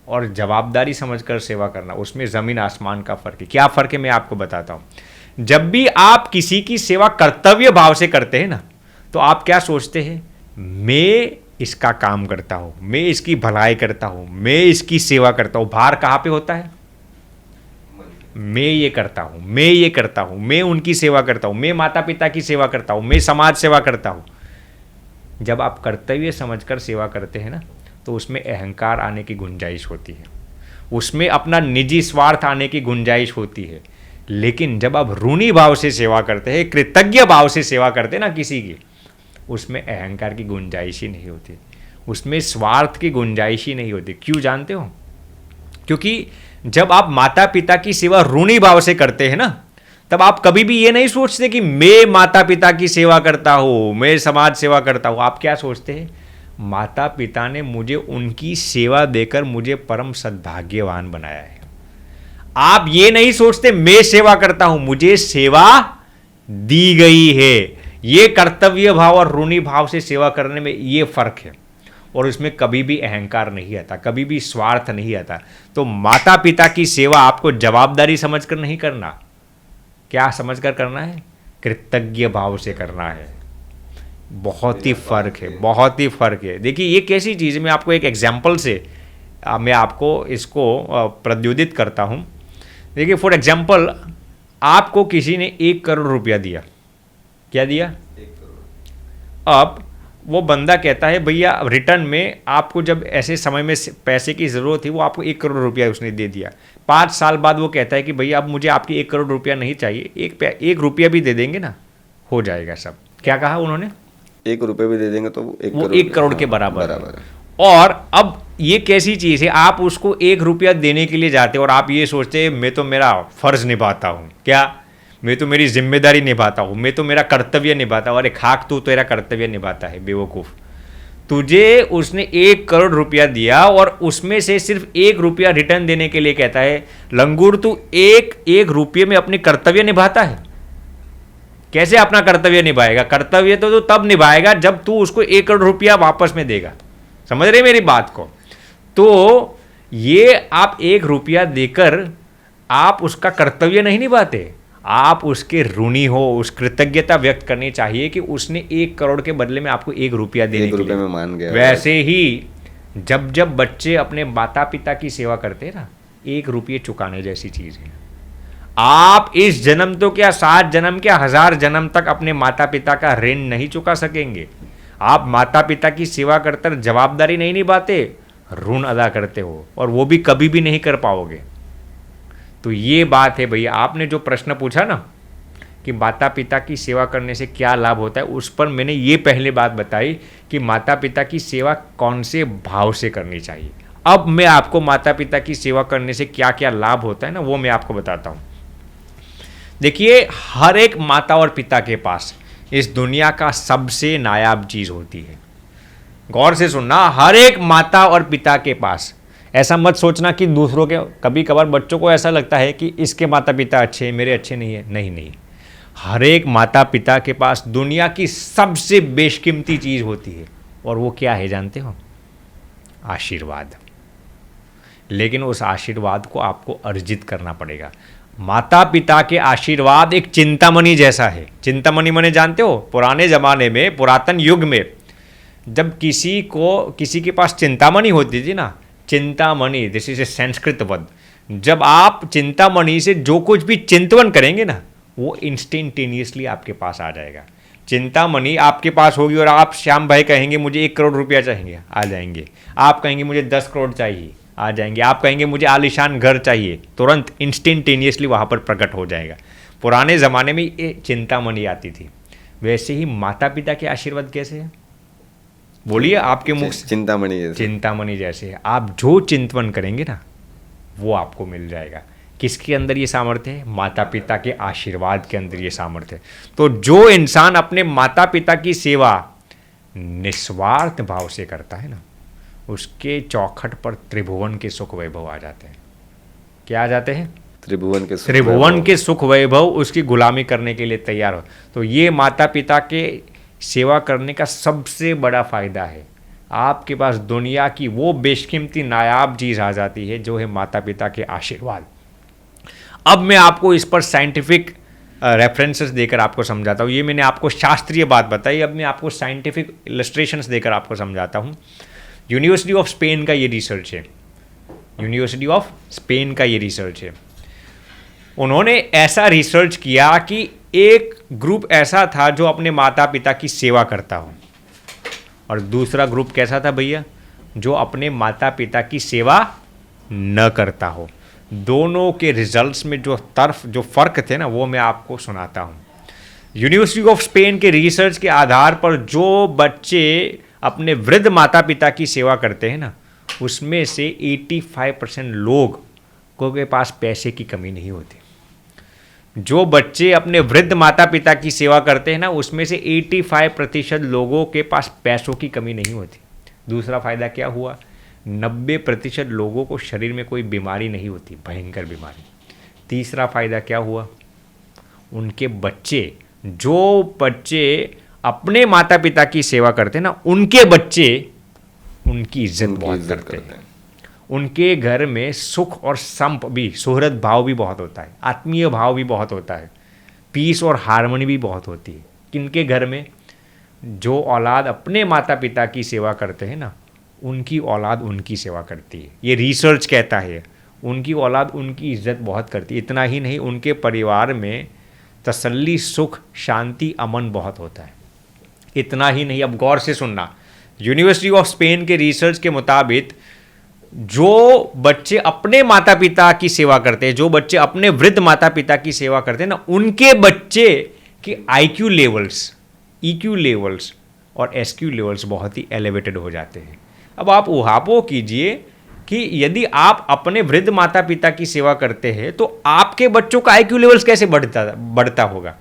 और जवाबदारी समझकर सेवा करना, उसमें ज़मीन आसमान का फर्क है। क्या फर्क है मैं आपको बताता हूँ। जब भी आप किसी की सेवा कर्तव्य भाव से करते हैं ना, तो आप क्या सोचते हैं, मैं इसका काम करता हूँ, मैं इसकी भलाई करता हूँ, मैं इसकी सेवा करता हूँ। भार कहाँ पे होता है, मैं ये करता हूँ, मैं ये करता हूँ, मैं उनकी सेवा करता हूँ, मैं माता पिता की सेवा करता हूँ, मैं समाज सेवा करता हूँ। जब आप कर्तव्य समझकर सेवा करते हैं ना, तो उसमें अहंकार आने की गुंजाइश होती है, उसमें अपना निजी स्वार्थ आने की गुंजाइश होती है। लेकिन जब आप ऋणी भाव से सेवा करते हैं, कृतज्ञ भाव से सेवा करते हैं ना किसी की, उसमें अहंकार की गुंजाइश ही नहीं होती, उसमें स्वार्थ की गुंजाइश ही नहीं होती। क्यों जानते हो? क्योंकि जब आप माता पिता की सेवा ऋणी भाव से करते हैं ना, तब आप कभी भी ये नहीं सोचते कि मैं माता पिता की सेवा करता हूं, मैं समाज सेवा करता हूं। आप क्या सोचते हैं, माता पिता ने मुझे उनकी सेवा देकर मुझे परम सद्भाग्यवान बनाया है। आप ये नहीं सोचते मैं सेवा करता हूं, मुझे सेवा दी गई है। ये कर्तव्य भाव और ऋणी भाव से सेवा करने में ये फर्क है, और उसमें कभी भी अहंकार नहीं आता, कभी भी स्वार्थ नहीं आता। तो माता पिता की सेवा आपको जवाबदारी समझकर नहीं करना, क्या समझकर करना है, कृतज्ञ भाव से करना है। बहुत ही फर्क है, बहुत ही फर्क है। देखिए, ये कैसी चीज़ है, मैं आपको एक एग्जाम्पल से मैं आपको इसको प्रद्योदित करता हूँ। देखिए, फॉर एग्जाम्पल, आपको किसी ने 1 करोड़ रुपया दिया। क्या दिया? 1 करोड़। अब वो बंदा कहता है भैया रिटर्न में आपको जब ऐसे समय में पैसे की ज़रूरत थी, वो आपको 1 करोड़ रुपया उसने दे दिया। 5 साल बाद वो कहता है कि भैया अब मुझे आपकी 1 करोड़ रुपया नहीं चाहिए, 1 रुपया भी दे देंगे ना, हो जाएगा सब। क्या कहा उन्होंने? 1 रुपये भी दे देंगे तो वो 1 करोड़ के बराबर है। और अब ये कैसी चीज़ है, आप उसको 1 रुपया देने के लिए जाते हो और आप ये सोचते हैं मैं तो मेरा फर्ज निभाता हूँ, क्या मैं तो मेरी जिम्मेदारी निभाता हूँ, मैं तो मेरा कर्तव्य निभाता हूँ। अरे खाक, तू तेरा कर्तव्य निभाता है बेवकूफ़। तुझे उसने 1 करोड़ रुपया दिया और उसमें से सिर्फ 1 रुपया रिटर्न देने के लिए कहता है लंगूर तू एक रुपये में अपने कर्तव्य निभाता है। कैसे अपना कर्तव्य निभाएगा? कर्तव्य तो तब निभाएगा जब तू उसको 1 करोड़ रुपया वापस में देगा। समझ रहे मेरी बात को? तो ये आप 1 रुपया देकर आप उसका कर्तव्य नहीं निभाते, आप उसके ऋणी हो। उस कृतज्ञता व्यक्त करनी चाहिए कि उसने 1 करोड़ के बदले में आपको 1 रुपया देने के लिए। में मान गया। वैसे ही जब जब बच्चे अपने माता पिता की सेवा करते हैं ना, 1 रुपये चुकाने जैसी चीज़ है। आप इस जन्म तो क्या 7 जन्म क्या 1000 जन्म तक अपने माता पिता का ऋण नहीं चुका सकेंगे। आप माता पिता की सेवा करते जवाबदारी नहीं निभाते, ऋण अदा करते हो, और वो भी कभी भी नहीं कर पाओगे। तो ये बात है भैया। आपने जो प्रश्न पूछा ना कि माता पिता की सेवा करने से क्या लाभ होता है, उस पर मैंने ये पहले बात बताई कि माता पिता की सेवा कौन से भाव से करनी चाहिए। अब मैं आपको माता पिता की सेवा करने से क्या क्या लाभ होता है ना, वो मैं आपको बताता हूँ। देखिए, हर एक माता और पिता के पास इस दुनिया का सबसे नायाब चीज़ होती है। गौर से सुनना, हर एक माता और पिता के पास, ऐसा मत सोचना कि दूसरों के, कभी कभार बच्चों को ऐसा लगता है कि इसके माता पिता अच्छे हैं, मेरे अच्छे नहीं है। नहीं नहीं, हर एक माता पिता के पास दुनिया की सबसे बेशकीमती चीज होती है, और वो क्या है जानते हो? आशीर्वाद। लेकिन उस आशीर्वाद को आपको अर्जित करना पड़ेगा। माता पिता के आशीर्वाद एक चिंतामणि जैसा है। चिंतामणि माने जानते हो? पुराने जमाने में, पुरातन युग में, जब किसी के पास चिंतामणि होती थी ना, Chintamani, this is a Sanskrit पद, जब आप चिंतामणि से जो कुछ भी चिंतवन करेंगे ना, वो इंस्टेंटेनियसली आपके पास आ जाएगा। चिंतामणि आपके पास होगी और आप श्याम भाई कहेंगे मुझे 1 करोड़ रुपया चाहिए, आ जाएंगे। आप कहेंगे मुझे 10 करोड़ चाहिए, आ जाएंगे। आप कहेंगे मुझे आलीशान घर चाहिए, तुरंत इंस्टेंटेनियसली वहाँ पर प्रकट हो जाएगा। पुराने ज़माने में ये चिंतामणि आती थी। वैसे ही माता पिता के आशीर्वाद कैसे है? बोलिए आपके मुख से। चिंतामणि जैसे। चिंतामणि जैसे है। आप जो चिंतवन करेंगे ना, वो आपको मिल जाएगा। किसके अंदर ये सामर्थ्य है? माता पिता के आशीर्वाद के अंदर ये सामर्थ्य है। तो जो इंसान अपने माता पिता की सेवा निस्वार्थ भाव से करता है ना, उसके चौखट पर त्रिभुवन के सुख वैभव आ जाते हैं। क्या आ जाते हैं? त्रिभुवन के सुख वैभव उसकी गुलामी करने के लिए तैयार हो। तो ये माता पिता के सेवा करने का सबसे बड़ा फायदा है। आपके पास दुनिया की वो बेशकीमती नायाब चीज आ जाती है जो है माता पिता के आशीर्वाद। अब मैं आपको इस पर साइंटिफिक रेफरेंसेस देकर आपको समझाता हूँ। ये मैंने आपको शास्त्रीय बात बताई, अब मैं आपको साइंटिफिक इलस्ट्रेशंस देकर आपको समझाता हूँ। यूनिवर्सिटी ऑफ स्पेन का ये रिसर्च है। यूनिवर्सिटी ऑफ स्पेन का ये रिसर्च है। उन्होंने ऐसा रिसर्च किया कि एक ग्रुप ऐसा था जो अपने माता पिता की सेवा करता हो, और दूसरा ग्रुप कैसा था भैया? जो अपने माता पिता की सेवा न करता हो। दोनों के रिजल्ट्स में जो फ़र्क थे ना, वो मैं आपको सुनाता हूँ। यूनिवर्सिटी ऑफ स्पेन के रिसर्च के आधार पर जो बच्चे अपने वृद्ध माता पिता की सेवा करते हैं ना, उसमें से 85% लोगों के पास पैसे की कमी नहीं होती। जो बच्चे अपने वृद्ध माता पिता की सेवा करते हैं ना, उसमें से 85% लोगों के पास पैसों की कमी नहीं होती। दूसरा फायदा क्या हुआ? 90% लोगों को शरीर में कोई बीमारी नहीं होती, भयंकर बीमारी। तीसरा फायदा क्या हुआ? उनके बच्चे, जो बच्चे अपने माता पिता की सेवा करते हैं ना, उनके बच्चे उनकी इज्जत बहुत करते हैं। उनके घर में सुख और संप भी, सुहृद भाव भी बहुत होता है, आत्मीय भाव भी बहुत होता है, पीस और हार्मनी भी बहुत होती है। किनके घर में? जो औलाद अपने माता पिता की सेवा करते हैं ना, उनकी औलाद उनकी सेवा करती है। ये रिसर्च कहता है उनकी औलाद उनकी इज्जत बहुत करती है। इतना ही नहीं, उनके परिवार में तसल्ली, सुख, शांति, अमन बहुत होता है। इतना ही नहीं, अब गौर से सुनना, यूनिवर्सिटी ऑफ स्पेन के रिसर्च के मुताबिक जो बच्चे अपने माता पिता की सेवा करते हैं, जो बच्चे अपने वृद्ध माता पिता की सेवा करते हैं ना, उनके बच्चे के IQ लेवल्स, EQ लेवल्स और SQ लेवल्स बहुत ही एलिवेटेड हो जाते हैं। अब आप उहापो कीजिए कि यदि आप अपने वृद्ध माता पिता की सेवा करते हैं तो आपके बच्चों का IQ लेवल्स कैसे बढ़ता होगा?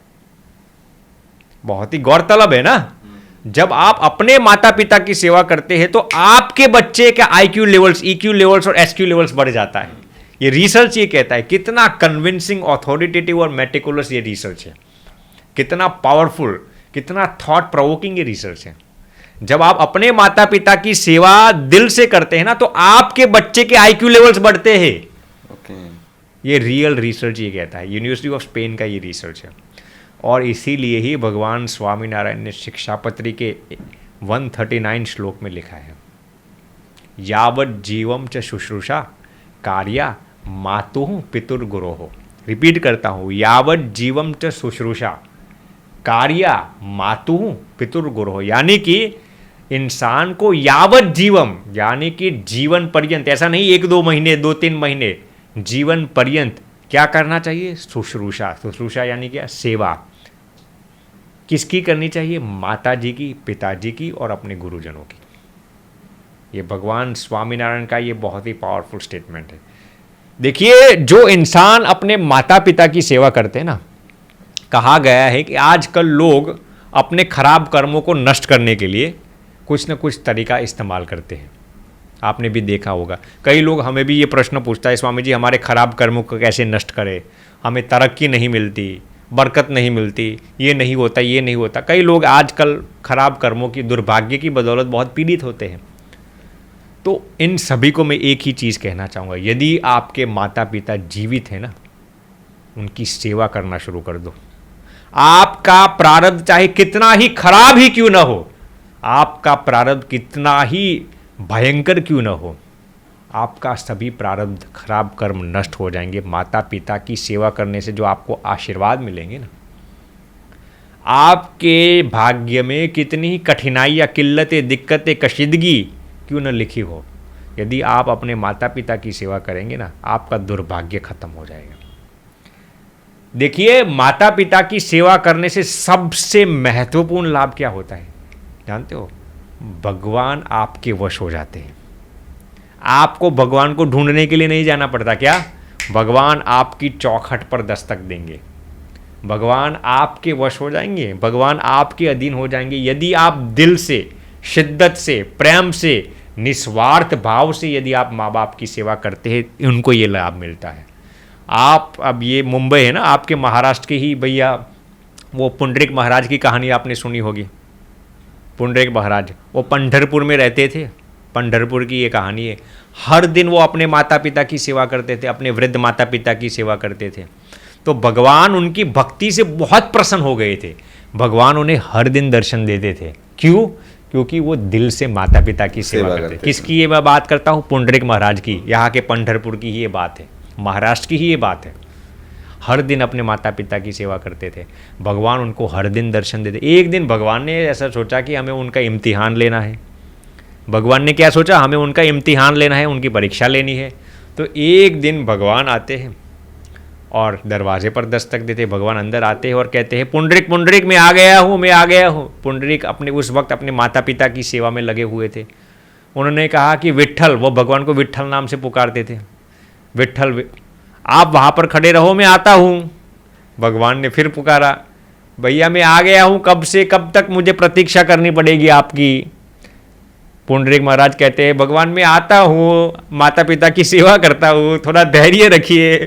बहुत ही गौरतलब है ना। जब आप अपने माता पिता की सेवा करते हैं तो आपके बच्चे का IQ लेवल्स, EQ लेवल्स और SQ लेवल्स बढ़ जाता है। ये रिसर्च ये कहता है। कितना कन्विंसिंग, ऑथोरिटेटिव और मेटिकुलस ये रिसर्च है, कितना पावरफुल, कितना थॉट प्रोवोकिंग ये रिसर्च है। जब आप अपने माता पिता की सेवा दिल से करते हैं ना, तो आपके बच्चे के IQ लेवल्स बढ़ते हैं। ये रियल रिसर्च ये कहता है। यूनिवर्सिटी ऑफ स्पेन का ये रिसर्च है। और इसीलिए ही भगवान स्वामीनारायण ने शिक्षापत्री के 139 श्लोक में लिखा है, यावत जीवम च शुश्रूषा कार्या मातुः पितुर्गुरोः। रिपीट करता हूँ, यावत जीवम च शुश्रूषा कार्या मातुः पितुर्गुरोः। यानी कि इंसान को यावत जीवम, यानी कि जीवन पर्यंत, ऐसा नहीं 1-2 महीने, 2-3 महीने, जीवन पर्यंत क्या करना चाहिए? शुश्रूषा। शुश्रूषा यानी क्या? सेवा। किसकी करनी चाहिए? माता जी की, पिताजी की और अपने गुरुजनों की। ये भगवान स्वामीनारायण का ये बहुत ही पावरफुल स्टेटमेंट है। देखिए, जो इंसान अपने माता पिता की सेवा करते हैं ना, कहा गया है कि आजकल लोग अपने खराब कर्मों को नष्ट करने के लिए कुछ न कुछ तरीका इस्तेमाल करते हैं। आपने भी देखा होगा, कई लोग हमें भी ये प्रश्न पूछता है, स्वामी जी हमारे खराब कर्मों को कैसे नष्ट करें, हमें तरक्की नहीं मिलती, बरकत नहीं मिलती, ये नहीं होता, ये नहीं होता। कई लोग आजकल खराब कर्मों की, दुर्भाग्य की बदौलत बहुत पीड़ित होते हैं। तो इन सभी को मैं एक ही चीज़ कहना चाहूँगा, यदि आपके माता पिता जीवित हैं ना, उनकी सेवा करना शुरू कर दो। आपका प्रारब्ध चाहे कितना ही खराब ही क्यों ना हो, आपका प्रारब्ध कितना ही भयंकर क्यों न हो, आपका सभी प्रारब्ध खराब कर्म नष्ट हो जाएंगे। माता पिता की सेवा करने से जो आपको आशीर्वाद मिलेंगे ना, आपके भाग्य में कितनी ही कठिनाई या किल्लतें, दिक्कतें, कशीदगी क्यों न लिखी हो, यदि आप अपने माता पिता की सेवा करेंगे ना, आपका दुर्भाग्य खत्म हो जाएगा। देखिए, माता पिता की सेवा करने से सबसे महत्वपूर्ण लाभ क्या होता है जानते हो? भगवान आपके वश हो जाते हैं। आपको भगवान को ढूंढने के लिए नहीं जाना पड़ता। क्या? भगवान आपकी चौखट पर दस्तक देंगे, भगवान आपके वश हो जाएंगे, भगवान आपके अधीन हो जाएंगे। यदि आप दिल से, शिद्दत से, प्रेम से, निस्वार्थ भाव से यदि आप माँ बाप की सेवा करते हैं, उनको ये लाभ मिलता है। आप, अब ये मुंबई है ना, आपके महाराष्ट्र के ही भैया, वो पुंडरीक महाराज की कहानी आपने सुनी होगी। पुंडरीक महाराज वो पंढरपुर में रहते थे, पंढरपुर की ये कहानी है। हर दिन वो अपने माता पिता की सेवा करते थे, अपने वृद्ध माता पिता की सेवा करते थे। तो भगवान उनकी भक्ति से बहुत प्रसन्न हो गए थे। भगवान उन्हें हर दिन दर्शन देते थे। क्यों? क्योंकि वो दिल से माता पिता की सेवा करते थे। किसकी ये मैं बात करता हूँ? पुंडरीक महाराज की, यहाँ के पंढरपुर की ही ये बात है, महाराष्ट्र की ही ये बात है। हर दिन अपने माता पिता की सेवा करते थे, भगवान उनको हर दिन दर्शन देते। एक दिन भगवान ने ऐसा सोचा कि हमें उनका इम्तिहान लेना है। भगवान ने क्या सोचा? हमें उनका इम्तिहान लेना है, उनकी परीक्षा लेनी है। तो एक दिन भगवान आते हैं और दरवाजे पर दस्तक देते। भगवान अंदर आते हैं और कहते हैं, पुंडरीक पुंडरीक मैं आ गया हूँ, मैं आ गया हूँ। पुंडरीक अपने उस वक्त अपने माता पिता की सेवा में लगे हुए थे। उन्होंने कहा कि विट्ठल, वो भगवान को विट्ठल नाम से पुकारते थे, विट्ठल आप वहाँ पर खड़े रहो, मैं आता हूँ। भगवान ने फिर पुकारा, भैया मैं आ गया हूँ, कब से कब तक मुझे प्रतीक्षा करनी पड़ेगी आपकी? पुंडरीक महाराज कहते हैं, भगवान मैं आता हूँ, माता पिता की सेवा करता हूँ, थोड़ा धैर्य रखिए।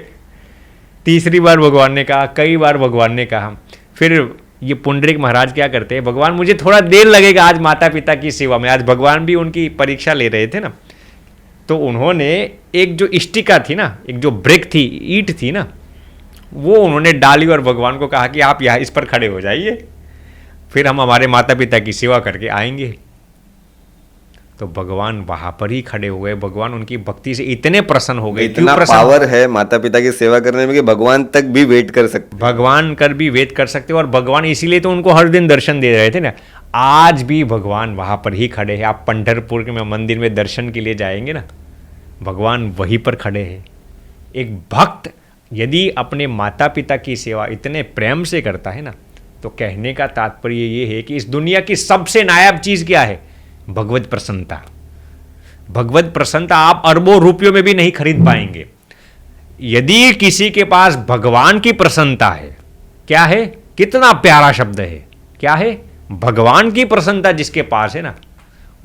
तीसरी बार भगवान ने कहा, कई बार भगवान ने कहा। फिर ये पुंडरीक महाराज क्या करते हैं, भगवान मुझे थोड़ा देर लगेगा आज माता पिता की सेवा में। आज भगवान भी उनकी परीक्षा ले रहे थे ना, तो उन्होंने एक जो इष्टिका थी ना, एक जो ब्रिक थी, ईंट थी ना, वो उन्होंने डाली और भगवान को कहा कि आप यहाँ इस पर खड़े हो जाइए, फिर हम हमारे माता पिता की सेवा करके आएंगे। तो भगवान वहाँ पर ही खड़े हुए। भगवान उनकी भक्ति से इतने प्रसन्न हो गए। इतना पावर है माता पिता की सेवा करने में कि भगवान तक भी वेट कर सकते, भगवान कर भी वेट कर सकते। और भगवान इसीलिए तो उनको हर दिन दर्शन दे रहे थे ना। आज भी भगवान वहाँ पर ही खड़े हैं। आप पंढरपुर के मंदिर में दर्शन के लिए जाएंगे ना, भगवान वहीं पर खड़े हैं। एक भक्त यदि अपने माता पिता की सेवा इतने प्रेम से करता है ना, तो कहने का तात्पर्य ये है कि इस दुनिया की सबसे नायाब चीज़ क्या है? भगवत प्रसन्नता। भगवत प्रसन्नता आप अरबों रुपयों में भी नहीं खरीद पाएंगे। यदि किसी के पास भगवान की प्रसन्नता है, क्या है? कितना प्यारा शब्द है, क्या है? भगवान की प्रसन्नता जिसके पास है ना,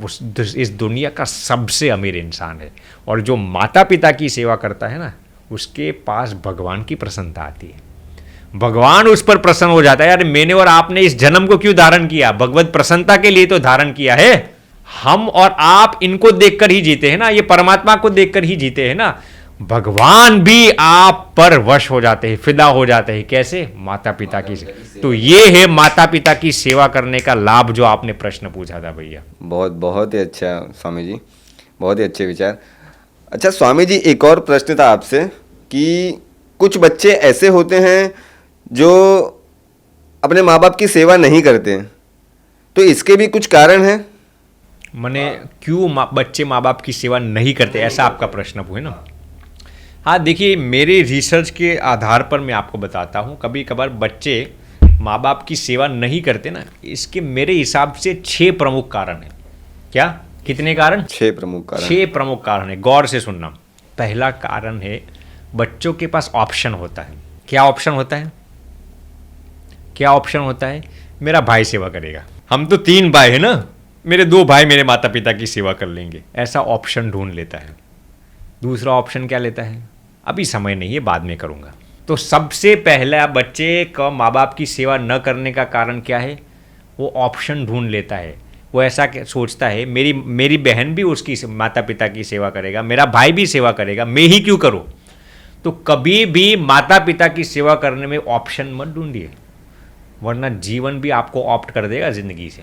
उस इस दुनिया का सबसे अमीर इंसान है। और जो माता पिता की सेवा करता है ना, उसके पास भगवान की प्रसन्नता आती है। भगवान उस पर प्रसन्न हो जाता है। यार मैंने और आपने इस जन्म को क्यों धारण किया? भगवत प्रसन्नता के लिए तो धारण किया है। हम और आप इनको देखकर ही जीते हैं ना, ये परमात्मा को देखकर ही जीते हैं ना। भगवान भी आप पर वश हो जाते हैं, फिदा हो जाते हैं। कैसे? माता पिता की सेवा। तो ये है माता पिता की सेवा करने का लाभ जो आपने प्रश्न पूछा था भैया। बहुत ही अच्छा स्वामी जी, बहुत ही अच्छे विचार। अच्छा स्वामी जी, एक और प्रश्न था आपसे कि कुछ बच्चे ऐसे होते हैं जो अपने माँ बाप की सेवा नहीं करते, तो इसके भी कुछ कारण हैं? मैंने क्यों बच्चे माँ बाप की सेवा नहीं करते, ऐसा आपका प्रश्न है ना? हाँ देखिए, मेरे रिसर्च के आधार पर मैं आपको बताता हूँ, कभी कभार बच्चे माँ बाप की सेवा नहीं करते ना, इसके मेरे हिसाब से 6 प्रमुख कारण हैं। क्या? कितने कारण? 6 प्रमुख कारण। 6 प्रमुख कारण है, गौर से सुनना। पहला कारण है, बच्चों के पास ऑप्शन होता है। क्या ऑप्शन होता है? क्या ऑप्शन होता है? मेरा भाई सेवा करेगा। हम तो 3 भाई है ना, मेरे 2 भाई मेरे माता पिता की सेवा कर लेंगे, ऐसा ऑप्शन ढूंढ लेता है। दूसरा ऑप्शन क्या लेता है, अभी समय नहीं है, बाद में करूँगा। तो सबसे पहला बच्चे का माँ बाप की सेवा न करने का कारण क्या है, वो ऑप्शन ढूंढ लेता है। वो ऐसा सोचता है मेरी बहन भी उसकी माता पिता की सेवा करेगा, मेरा भाई भी सेवा करेगा, मैं ही क्यों करूँ। तो कभी भी माता पिता की सेवा करने में ऑप्शन मत ढूंढिए, वरना जीवन भी आपको ऑप्ट कर देगा ज़िंदगी से।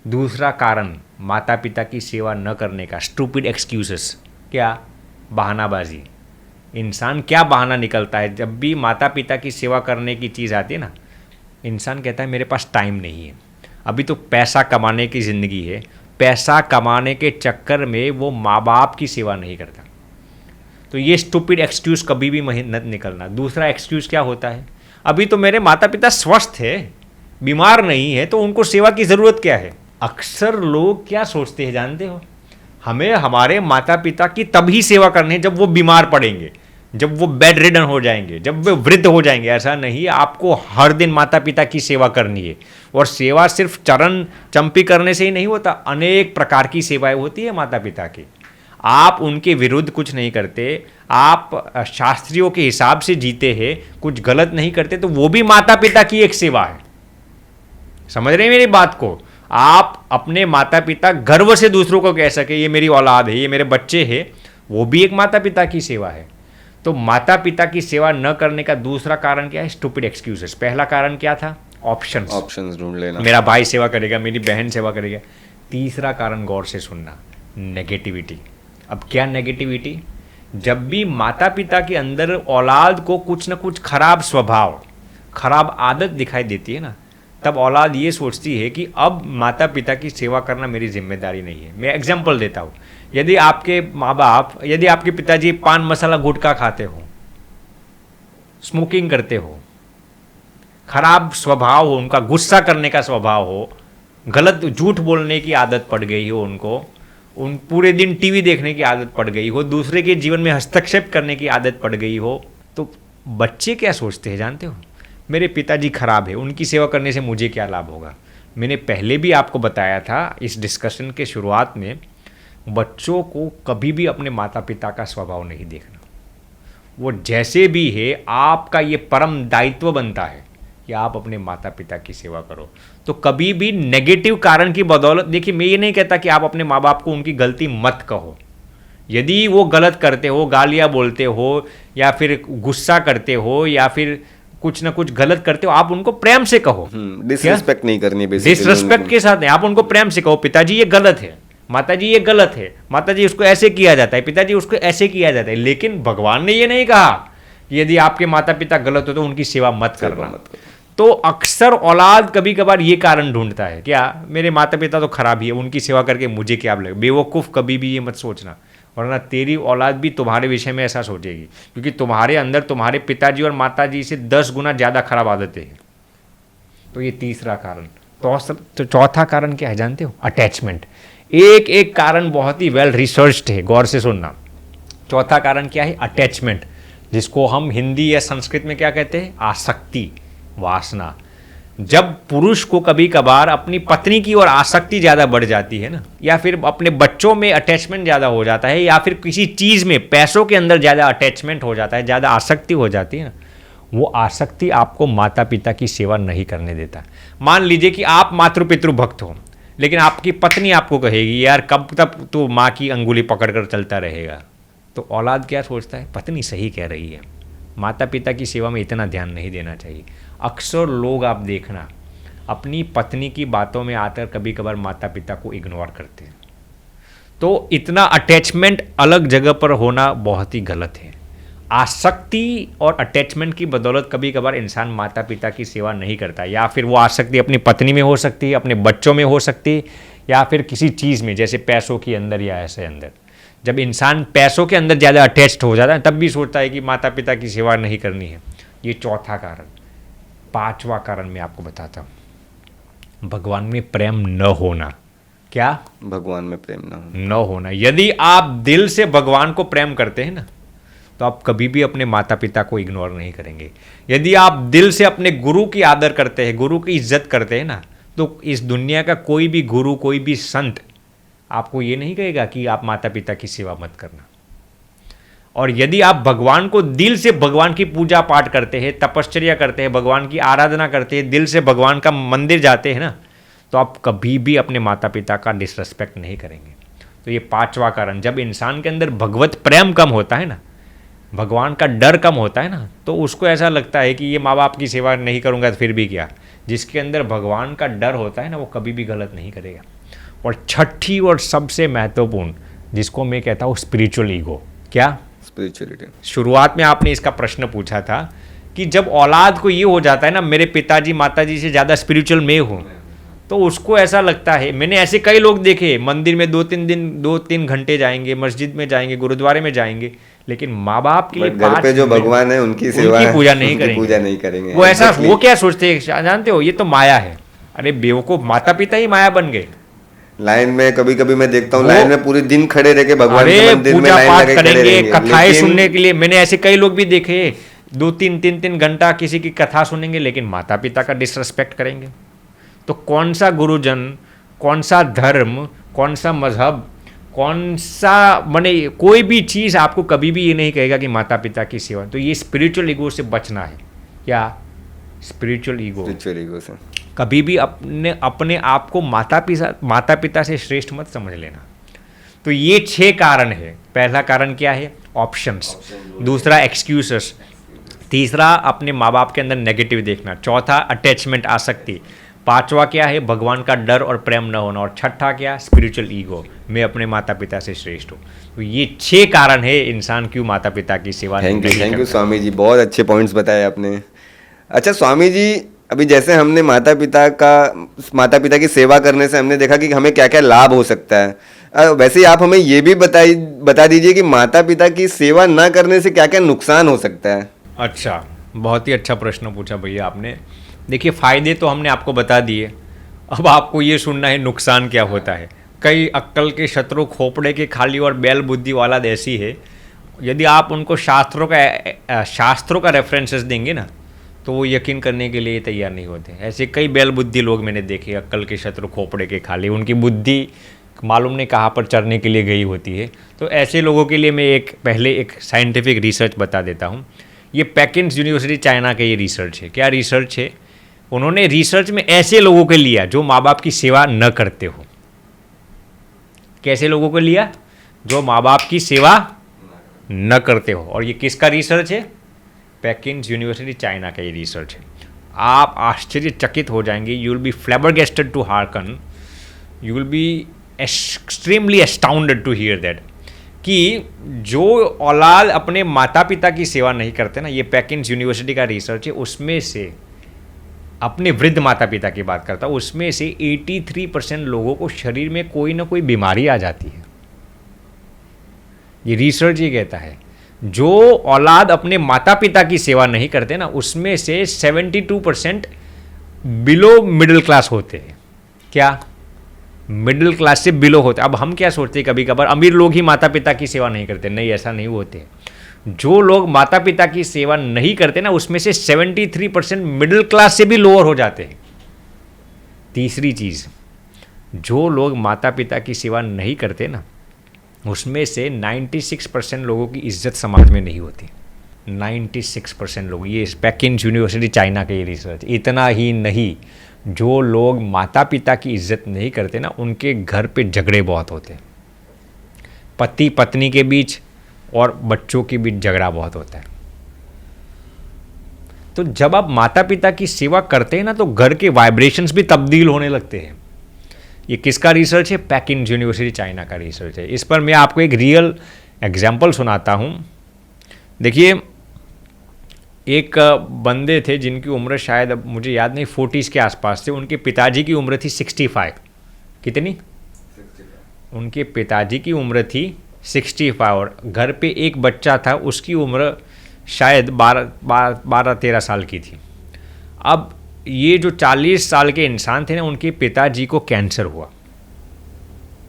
दूसरा कारण माता पिता की सेवा न करने का, स्टूपिड एक्सक्यूजेस, क्या, बहानाबाजी। इंसान क्या बहाना निकलता है जब भी माता पिता की सेवा करने की चीज़ आती है ना, इंसान कहता है मेरे पास टाइम नहीं है, अभी तो पैसा कमाने की ज़िंदगी है। पैसा कमाने के चक्कर में वो माँ बाप की सेवा नहीं करता। तो ये स्टूपिड एक्सक्यूज़ कभी भी मत निकलना। दूसरा एक्सक्यूज़ क्या होता है, अभी तो मेरे माता पिता स्वस्थ है, बीमार नहीं है, तो उनको सेवा की ज़रूरत क्या है। अक्सर लोग क्या सोचते हैं जानते हो, हमें हमारे माता पिता की तभी सेवा करनी है जब वो बीमार पड़ेंगे, जब वो बेड रिडन हो जाएंगे, जब वो वृद्ध हो जाएंगे। ऐसा नहीं, आपको हर दिन माता पिता की सेवा करनी है। और सेवा सिर्फ चरण चंपी करने से ही नहीं होता, अनेक प्रकार की सेवाएं होती है माता पिता की। आप उनके विरुद्ध कुछ नहीं करते, आप शास्त्रियों के हिसाब से जीते हैं, कुछ गलत नहीं करते, तो वो भी माता पिता की एक सेवा है। समझ रहे हैं मेरी बात को। आप अपने माता पिता गर्व से दूसरों को कह सके ये मेरी औलाद है, ये मेरे बच्चे हैं, वो भी एक माता पिता की सेवा है। तो माता पिता की सेवा न करने का दूसरा कारण क्या है, स्टूपिड एक्सक्यूजेस। पहला कारण क्या था, ऑप्शंस ढूंढ लेना, मेरा भाई सेवा करेगा, मेरी बहन सेवा करेगा। तीसरा कारण गौर से सुनना, नेगेटिविटी। अब क्या नेगेटिविटी, जब भी माता पिता के अंदर औलाद को कुछ ना कुछ खराब स्वभाव, खराब आदत दिखाई देती है ना, तब औलाद ये सोचती है कि अब माता पिता की सेवा करना मेरी जिम्मेदारी नहीं है। मैं एग्जांपल देता हूँ, यदि आपके माँ बाप, यदि आपके पिताजी पान मसाला गुटखा खाते हो, स्मोकिंग करते हो, खराब स्वभाव हो उनका, गुस्सा करने का स्वभाव हो, गलत झूठ बोलने की आदत पड़ गई हो उनको, उन पूरे दिन टीवी देखने की आदत पड़ गई हो, दूसरे के जीवन में हस्तक्षेप करने की आदत पड़ गई हो, तो बच्चे क्या सोचते हैं जानते हो, मेरे पिताजी खराब है, उनकी सेवा करने से मुझे क्या लाभ होगा। मैंने पहले भी आपको बताया था इस डिस्कशन के शुरुआत में, बच्चों को कभी भी अपने माता पिता का स्वभाव नहीं देखना। वो जैसे भी है, आपका ये परम दायित्व बनता है कि आप अपने माता पिता की सेवा करो। तो कभी भी नेगेटिव कारण की बदौलत, देखिए मैं ये नहीं कहता कि आप अपने माँ बाप को उनकी गलती मत कहो। यदि वो गलत करते हो, गालियाँ बोलते हो, या फिर गुस्सा करते हो, या फिर कुछ ना कुछ गलत करते हो, आप उनको प्रेम से कहो। डिसरिस्पेक्ट नहीं करनी, डिसरिस्पेक्ट के साथ नहीं, आप उनको प्रेम से कहो, पिताजी ये गलत है, माताजी ये गलत है, माताजी उसको ऐसे किया जाता है, पिताजी उसको ऐसे किया जाता है। लेकिन भगवान ने ये नहीं कहा यदि आपके माता पिता गलत हो तो उनकी सेवा मत करना। तो अक्सर औलाद कभी कभार ये कारण ढूंढता है, क्या मेरे माता पिता तो खराब ही है, उनकी सेवा करके मुझे क्या लगे। बेवकूफ़, कभी भी ये मत सोचना, वरना तेरी औलाद भी तुम्हारे विषय में ऐसा सोचेगी, क्योंकि तुम्हारे अंदर तुम्हारे पिताजी और माताजी से 10 गुना ज़्यादा खराब आदतें हैं। तो ये तीसरा कारण। तो चौथा कारण क्या है जानते हो, अटैचमेंट। एक एक कारण बहुत ही वेल रिसर्च्ड है, गौर से सुनना। चौथा कारण क्या है, अटैचमेंट, जिसको हम हिंदी या संस्कृत में क्या कहते हैं, आसक्ति, वासना। जब पुरुष को कभी कभार अपनी पत्नी की ओर आसक्ति ज़्यादा बढ़ जाती है ना, या फिर अपने बच्चों में अटैचमेंट ज़्यादा हो जाता है, या फिर किसी चीज़ में, पैसों के अंदर ज़्यादा अटैचमेंट हो जाता है, ज़्यादा आसक्ति हो जाती है ना, वो आसक्ति आपको माता पिता की सेवा नहीं करने देता। मान लीजिए कि आप मातृ पितृ भक्त हो, लेकिन आपकी पत्नी आपको कहेगी यार कब तक तो माँ की अंगुली पकड़ कर चलता रहेगा, तो औलाद क्या सोचता है, पत्नी सही कह रही है, माता पिता की सेवा में इतना ध्यान नहीं देना चाहिए। अक्सर लोग आप देखना अपनी पत्नी की बातों में आकर कभी कभार माता पिता को इग्नोर करते हैं। तो इतना अटैचमेंट अलग जगह पर होना बहुत ही गलत है। आसक्ति और अटैचमेंट की बदौलत कभी कभार इंसान माता पिता की सेवा नहीं करता, या फिर वो आसक्ति अपनी पत्नी में हो सकती है, अपने बच्चों में हो सकती है, या फिर किसी चीज़ में, जैसे पैसों के अंदर या ऐसे अंदर। जब इंसान पैसों के अंदर ज़्यादा अटैच्ड हो जाता है तब भी सोचता है कि माता पिता की सेवा नहीं करनी है। ये चौथा कारण। पांचवा कारण मैं आपको बताता हूँ, भगवान में प्रेम न होना। क्या, भगवान में प्रेम न होना। यदि आप दिल से भगवान को प्रेम करते हैं ना, तो आप कभी भी अपने माता पिता को इग्नोर नहीं करेंगे। यदि आप दिल से अपने गुरु की आदर करते हैं, गुरु की इज्जत करते हैं ना, तो इस दुनिया का कोई भी गुरु, कोई भी संत आपको ये नहीं कहेगा कि आप माता पिता की सेवा मत करना। और यदि आप भगवान को दिल से, भगवान की पूजा पाठ करते हैं, तपश्चर्या करते हैं, भगवान की आराधना करते हैं, दिल से भगवान का मंदिर जाते हैं ना, तो आप कभी भी अपने माता पिता का डिसरेस्पेक्ट नहीं करेंगे। तो ये पांचवा कारण, जब इंसान के अंदर भगवत प्रेम कम होता है ना, भगवान का डर कम होता है ना, तो उसको ऐसा लगता है कि ये माँ बाप की सेवा नहीं करूँगा तो फिर भी क्या। जिसके अंदर भगवान का डर होता है ना, वो कभी भी गलत नहीं करेगा। और छठी और सबसे महत्वपूर्ण, जिसको मैं कहता हूँ स्पिरिचुअल ईगो। क्या? स्पिरिचुअलिटी। शुरुआत में आपने इसका प्रश्न पूछा था कि जब औलाद को ये हो जाता है ना, मेरे पिताजी माताजी से ज़्यादा स्पिरिचुअल मैं हूँ, तो उसको ऐसा लगता है। मैंने ऐसे कई लोग देखे, मंदिर में 2-3 घंटे जाएंगे, मस्जिद में जाएंगे, गुरुद्वारे में जाएंगे, लेकिन माँ बाप के लिए घर पे जो भगवान है उनकी सेवा, उनकी पूजा नहीं करेंगे। वो ऐसा, वो क्या सोचते हैं जानते हो, ये तो माया है। अरे बेवकूफ, माता पिता ही माया बन गए। लाइन में कभी कभी मैं देखता हूँ, लाइन में पूरे दिन खड़े रह के भगवान के मंदिर में पूजा लाइन पाठ लगे खड़े करेंगे, रहेंगे, कथाएं लेकिन सुनने के लिए। मैंने ऐसे कई लोग भी देखे, 2-3 घंटा किसी की कथा सुनेंगे, लेकिन माता पिता का डिसरेस्पेक्ट करेंगे। तो कौन सा गुरुजन, कौन सा धर्म, कौन सा मजहब, कौन सा माने कोई भी चीज़ आपको कभी भी ये नहीं कहेगा कि माता पिता की सेवा। तो ये स्पिरिचुअल ईगो से बचना है। क्या? स्पिरिचुअल ईगो से कभी भी अपने आप को माता पिता से श्रेष्ठ मत समझ लेना। तो ये 6 कारण है। पहला कारण क्या है? ऑप्शंस। दूसरा एक्सक्यूजेस। तीसरा अपने माँ बाप के अंदर नेगेटिव देखना। चौथा अटैचमेंट, आसक्ति। पांचवा क्या है? भगवान का डर और प्रेम न होना। और छठा क्या? स्पिरिचुअल ईगो, मैं अपने माता पिता से श्रेष्ठ हूँ। तो ये 6 कारण है इंसान क्यों माता पिता की सेवा नहीं करता। थैंक यू स्वामी जी, बहुत अच्छे पॉइंट्स बताए आपने। अच्छा स्वामी जी, अभी जैसे हमने माता पिता की सेवा करने से हमने देखा कि हमें क्या क्या लाभ हो सकता है, वैसे ही आप हमें ये भी बता दीजिए कि माता पिता की सेवा न करने से क्या क्या नुकसान हो सकता है। अच्छा, बहुत ही अच्छा प्रश्न पूछा भैया आपने। देखिए, फ़ायदे तो हमने आपको बता दिए, अब आपको ये सुनना है नुकसान क्या होता है। कई अक्ल के शत्रु खोपड़े के खाली और बैल बुद्धि वाला ऐसी है, यदि आप उनको शास्त्रों का रेफरेंसेस देंगे ना, तो वो यकीन करने के लिए तैयार नहीं होते। ऐसे कई बैल बुद्धि लोग मैंने देखे, अक्ल के शत्रु खोपड़े के खाली, उनकी बुद्धि मालूम नहीं कहाँ पर चरने के लिए गई होती है। तो ऐसे लोगों के लिए मैं पहले एक साइंटिफिक रिसर्च बता देता हूँ। ये पेकिंस यूनिवर्सिटी चाइना का ये रिसर्च है। क्या रिसर्च है? उन्होंने रिसर्च में ऐसे लोगों को लिया जो माँ बाप की सेवा न करते हो। कैसे लोगों को लिया? जो माँ बाप की सेवा न करते हो। और ये किसका रिसर्च है? पेकिंस यूनिवर्सिटी चाइना का ये रिसर्च है। आप आश्चर्यचकित हो जाएंगे, you will be flabbergasted to hearken, you will be extremely astounded to hear that, कि जो औलाद अपने माता पिता की सेवा नहीं करते ना, ये पेकिंस यूनिवर्सिटी का रिसर्च है, उसमें से अपने वृद्ध माता पिता की बात करता हूँ, उसमें से 83% लोगों को शरीर में कोई ना कोई बीमारी आ जाती है। ये रिसर्च ये कहता है, जो औलाद अपने माता पिता की सेवा नहीं करते ना, उसमें से 72% बिलो मिडिल क्लास होते हैं। क्या? मिडिल क्लास से बिलो होते। अब हम क्या सोचते हैं कभी कभार, अमीर लोग ही माता पिता की सेवा नहीं करते। नहीं, ऐसा नहीं होते। जो लोग माता पिता की सेवा नहीं करते ना, उसमें से 73% मिडिल क्लास से भी लोअर हो जाते हैं। तीसरी चीज़, जो लोग माता पिता की सेवा नहीं करते ना, उसमें से 96% लोगों की इज्जत समाज में नहीं होती। 96% लोग, ये पेकिंस यूनिवर्सिटी चाइना का ये रिसर्च। इतना ही नहीं, जो लोग माता पिता की इज्जत नहीं करते ना, उनके घर पे झगड़े बहुत होते हैं। पति पत्नी के बीच और बच्चों के बीच झगड़ा बहुत होता है। तो जब आप माता पिता की सेवा करते हैं ना, तो घर के वाइब्रेशंस भी तब्दील होने लगते हैं। ये किसका रिसर्च है? पेकिंस यूनिवर्सिटी चाइना का रिसर्च है। इस पर मैं आपको एक रियल एग्जाम्पल सुनाता हूँ। देखिए, एक बंदे थे जिनकी उम्र शायद, अब मुझे याद नहीं, 40s के आसपास थे। उनके पिताजी की उम्र थी 65। कितनी? 65। उनके पिताजी की उम्र थी 65 और घर पे एक बच्चा था, उसकी उम्र शायद 12-13 साल की थी। अब ये जो 40 साल के इंसान थे ना, उनके पिताजी को कैंसर हुआ।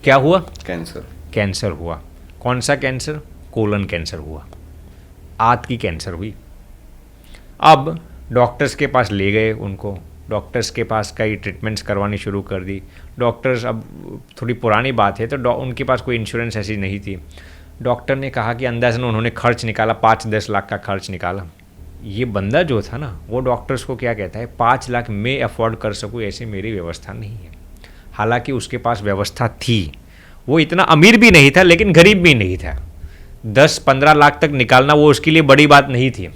क्या हुआ? कैंसर हुआ। कौन सा कैंसर? कोलन कैंसर हुआ। आंत की कैंसर हुई। अब डॉक्टर्स के पास ले गए उनको, डॉक्टर्स के पास कई ट्रीटमेंट्स करवानी शुरू कर दी। डॉक्टर्स, अब थोड़ी पुरानी बात है तो उनके पास कोई इंश्योरेंस ऐसी नहीं थी। डॉक्टर ने कहा कि अंदाज़न उन्होंने खर्च निकाला, 5-10 लाख का खर्च निकाला। ये बंदा जो था ना, वो डॉक्टर्स को क्या कहता है, 5 लाख मैं अफोर्ड कर सकूँ ऐसी मेरी व्यवस्था नहीं है। हालांकि उसके पास व्यवस्था थी, वो इतना अमीर भी नहीं था लेकिन गरीब भी नहीं था। 10-15 लाख तक निकालना वो उसके लिए बड़ी बात नहीं थी।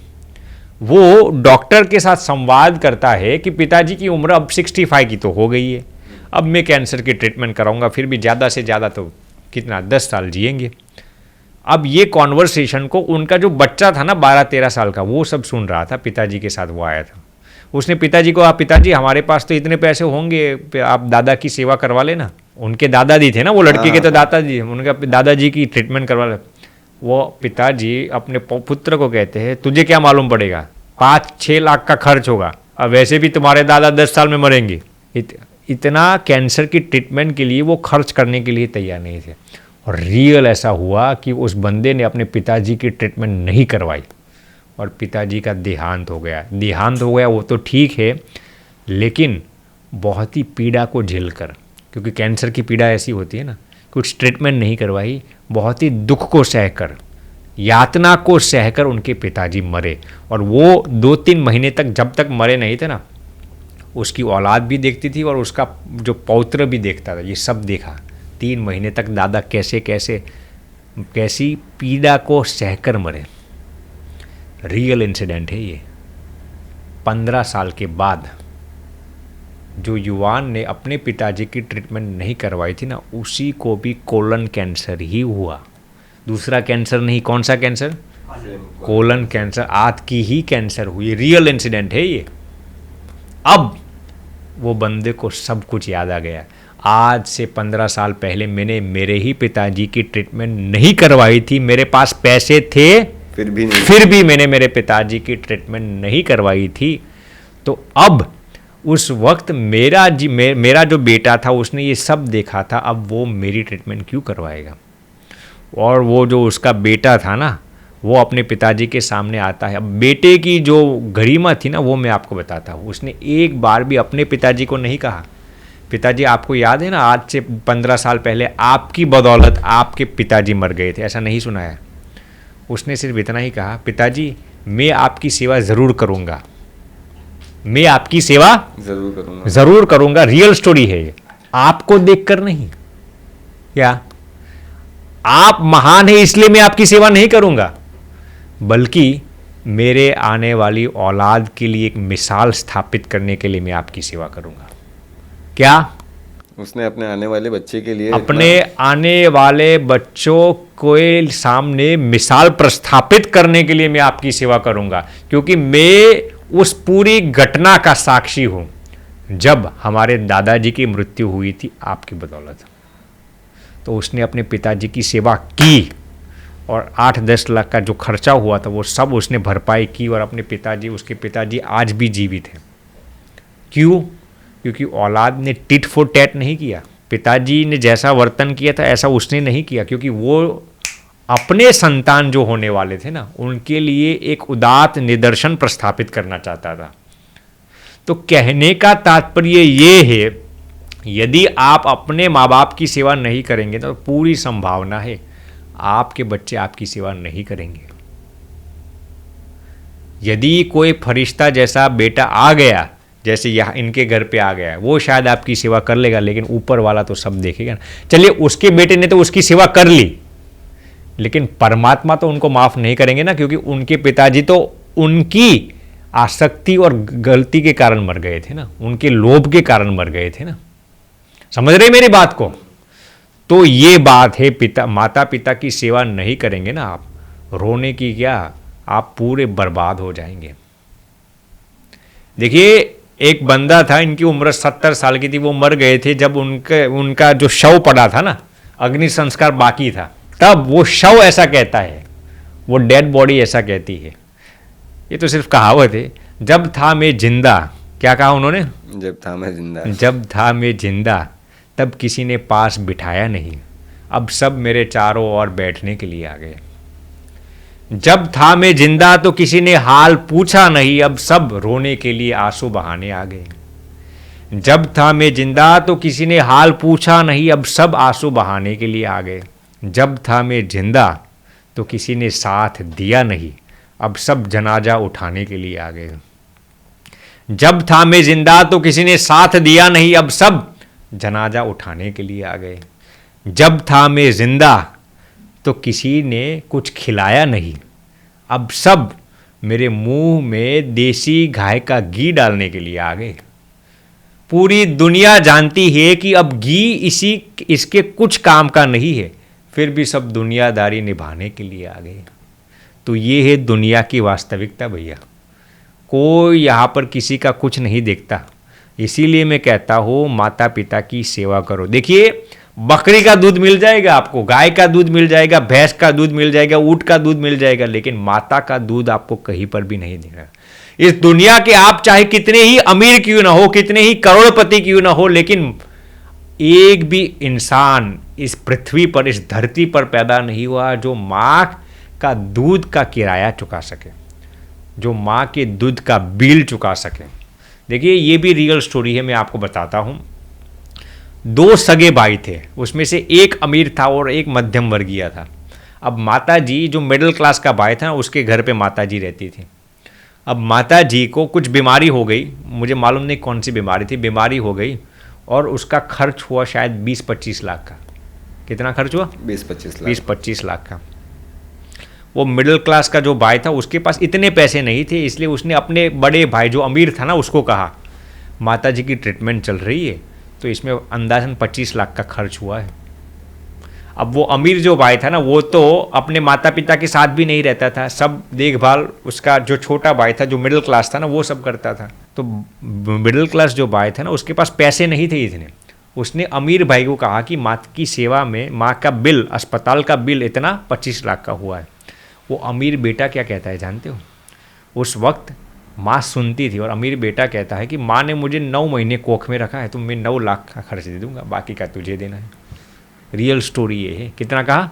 वो डॉक्टर के साथ संवाद करता है कि पिताजी की उम्र अब 65 की तो हो गई है, अब मैं कैंसर की ट्रीटमेंट कराऊंगा, फिर भी ज़्यादा से ज़्यादा तो कितना 10 साल जिएंगे। अब ये कॉन्वर्सेशन को उनका जो बच्चा था ना 12-13 साल का, वो सब सुन रहा था। पिताजी के साथ वो आया था। उसने पिताजी को, आप पिताजी हमारे पास तो इतने पैसे होंगे, आप दादा की सेवा करवा लेना। उनके दादाजी थे ना वो लड़के के, तो दादाजी, उनका दादाजी की ट्रीटमेंट करवा ले। वो पिताजी अपने पुत्र को कहते हैं, तुझे क्या मालूम पड़ेगा, 5-6 लाख का खर्च होगा, अब वैसे भी तुम्हारे दादा 10 साल में मरेंगे। इतना कैंसर की ट्रीटमेंट के लिए वो खर्च करने के लिए तैयार नहीं थे। और रियल ऐसा हुआ कि उस बंदे ने अपने पिताजी की ट्रीटमेंट नहीं करवाई और पिताजी का देहांत हो गया। देहांत हो गया वो तो ठीक है, लेकिन बहुत ही पीड़ा को झेलकर, क्योंकि कैंसर की पीड़ा ऐसी होती है ना, कुछ ट्रीटमेंट नहीं करवाई, बहुत ही दुख को सहकर, यातना को सहकर उनके पिताजी मरे। और वो 2-3 महीने तक, जब तक मरे नहीं थे ना, उसकी औलाद भी देखती थी और उसका जो पौत्र भी देखता था। ये सब देखा 3 महीने तक दादा कैसी पीड़ा को सहकर मरे। रियल इंसिडेंट है ये। 15 साल के बाद जो युवान ने अपने पिताजी की ट्रीटमेंट नहीं करवाई थी ना, उसी को भी कोलन कैंसर ही हुआ। दूसरा कैंसर नहीं, कौन सा कैंसर? कोलन कैंसर, आंत की ही कैंसर हुई। रियल इंसिडेंट है ये। अब वो बंदे को सब कुछ याद आ गया। आज से 15 साल पहले मैंने मेरे ही पिताजी की ट्रीटमेंट नहीं करवाई थी, मेरे पास पैसे थे, फिर भी मैंने मेरे पिताजी की ट्रीटमेंट नहीं करवाई थी। तो अब उस वक्त मेरा जो बेटा था उसने ये सब देखा था, अब वो मेरी ट्रीटमेंट क्यों करवाएगा? और वो जो उसका बेटा था ना, वो अपने पिताजी के सामने आता है। अब बेटे की जो गरिमा थी ना, वो मैं आपको बताता हूँ। उसने एक बार भी अपने पिताजी को नहीं कहा, पिताजी आपको याद है ना, आज से 15 साल पहले आपकी बदौलत आपके पिताजी मर गए थे, ऐसा नहीं सुनाया। उसने सिर्फ इतना ही कहा, पिताजी मैं आपकी सेवा ज़रूर करूँगा, मैं आपकी सेवा ज़रूर करूँगा। रियल स्टोरी है ये, आपको देखकर नहीं। क्या आप महान है इसलिए मैं आपकी सेवा नहीं करूँगा, बल्कि मेरे आने वाली औलाद के लिए एक मिसाल स्थापित करने के लिए मैं आपकी सेवा करूँगा। क्या उसने अपने आने वाले बच्चे के लिए, अपने आने वाले बच्चों के सामने मिसाल प्रस्थापित करने के लिए मैं आपकी सेवा करूंगा, क्योंकि मैं उस पूरी घटना का साक्षी हूं जब हमारे दादाजी की मृत्यु हुई थी आपकी बदौलत। तो उसने अपने पिताजी की सेवा की और 8-10 लाख का जो खर्चा हुआ था वो सब उसने भरपाई की, और अपने पिताजी, उसके पिताजी आज भी जीवित हैं। क्यों? क्योंकि औलाद ने टिट फॉर टैट नहीं किया। पिताजी ने जैसा वर्तन किया था ऐसा उसने नहीं किया, क्योंकि वो अपने संतान जो होने वाले थे ना, उनके लिए एक उदात्त निदर्शन प्रस्थापित करना चाहता था। तो कहने का तात्पर्य ये है, यदि आप अपने माँ बाप की सेवा नहीं करेंगे तो पूरी संभावना है आपके बच्चे आपकी सेवा नहीं करेंगे। यदि कोई फरिश्ता जैसा बेटा आ गया, जैसे यहाँ इनके घर पे आ गया, वो शायद आपकी सेवा कर लेगा, लेकिन ऊपर वाला तो सब देखेगा ना। चलिए उसके बेटे ने तो उसकी सेवा कर ली, लेकिन परमात्मा तो उनको माफ नहीं करेंगे ना, क्योंकि उनके पिताजी तो उनकी आसक्ति और गलती के कारण मर गए थे ना, उनके लोभ के कारण मर गए थे ना। समझ रहे मेरी बात को? तो ये बात है, माता पिता की सेवा नहीं करेंगे ना आप, रोने की क्या, आप पूरे बर्बाद हो जाएंगे। देखिए एक बंदा था, इनकी उम्र 70 साल की थी, वो मर गए थे। जब उनका जो शव पड़ा था ना, अग्नि संस्कार बाकी था, तब वो शव ऐसा कहता है, वो डेड बॉडी ऐसा कहती है। ये तो सिर्फ कहावत है। जब था मैं जिंदा, क्या कहा उन्होंने? जब था मैं जिंदा, जब था मैं जिंदा तब किसी ने पास बिठाया नहीं, अब सब मेरे चारों ओर बैठने के लिए आ गए। जब था मैं जिंदा तो किसी ने हाल पूछा नहीं, अब सब रोने के लिए आंसू बहाने आ गए। जब था मैं जिंदा तो किसी ने हाल पूछा नहीं, अब सब आंसू बहाने के लिए आ गए। जब था मैं जिंदा तो किसी ने साथ दिया नहीं, अब सब जनाजा उठाने के लिए आ गए। जब था मैं जिंदा तो किसी ने साथ दिया नहीं, अब सब जनाजा उठाने के लिए आ गए। जब था मैं जिंदा तो किसी ने कुछ खिलाया नहीं, अब सब मेरे मुंह में देसी गाय का घी डालने के लिए आ गए। पूरी दुनिया जानती है कि अब घी इसके कुछ काम का नहीं है, फिर भी सब दुनियादारी निभाने के लिए आ गए। तो ये है दुनिया की वास्तविकता भैया। कोई यहाँ पर किसी का कुछ नहीं देखता। इसीलिए मैं कहता हूँ माता पिता की सेवा करो। देखिए, बकरी का दूध मिल जाएगा आपको, गाय का दूध मिल जाएगा, भैंस का दूध मिल जाएगा, ऊँट का दूध मिल जाएगा, लेकिन माता का दूध आपको कहीं पर भी नहीं देगा। इस दुनिया के आप चाहे कितने ही अमीर क्यों ना हो, कितने ही करोड़पति क्यों ना हो, लेकिन एक भी इंसान इस पृथ्वी पर, इस धरती पर पैदा नहीं हुआ जो माँ का दूध का किराया चुका सके, जो माँ के दूध का बिल चुका सके। देखिए, ये भी रियल स्टोरी है, मैं आपको बताता हूँ। 2 सगे भाई थे, उसमें से एक अमीर था और एक मध्यम वर्गीय था। अब माता जी, जो मिडिल क्लास का भाई था, उसके घर पे माता जी रहती थी। अब माता जी को कुछ बीमारी हो गई, मुझे मालूम नहीं कौन सी बीमारी थी, बीमारी हो गई और उसका खर्च हुआ शायद 20-25 लाख का। कितना खर्च हुआ? 20-25 लाख का। वो मिडिल क्लास का जो भाई था, उसके पास इतने पैसे नहीं थे, इसलिए उसने अपने बड़े भाई जो अमीर था ना, उसको कहा माता जी की ट्रीटमेंट चल रही है, तो इसमें अंदाजन 25 लाख का खर्च हुआ है। अब वो अमीर जो भाई था ना, वो तो अपने माता पिता के साथ भी नहीं रहता था, सब देखभाल उसका जो छोटा भाई था, जो मिडिल क्लास था ना, वो सब करता था। तो मिडिल क्लास जो भाई था ना, उसके पास पैसे नहीं थे इतने। उसने अमीर भाई को कहा कि माँ की सेवा में माँ का बिल, अस्पताल का बिल इतना 25 लाख का हुआ है। वो अमीर बेटा क्या कहता है जानते हो? उस वक्त माँ सुनती थी और अमीर बेटा कहता है कि माँ ने मुझे 9 महीने कोख में रखा है, तो मैं 9 लाख का खर्च दे दूंगा, बाकी का तुझे देना है। रियल स्टोरी ये है। कितना कहा?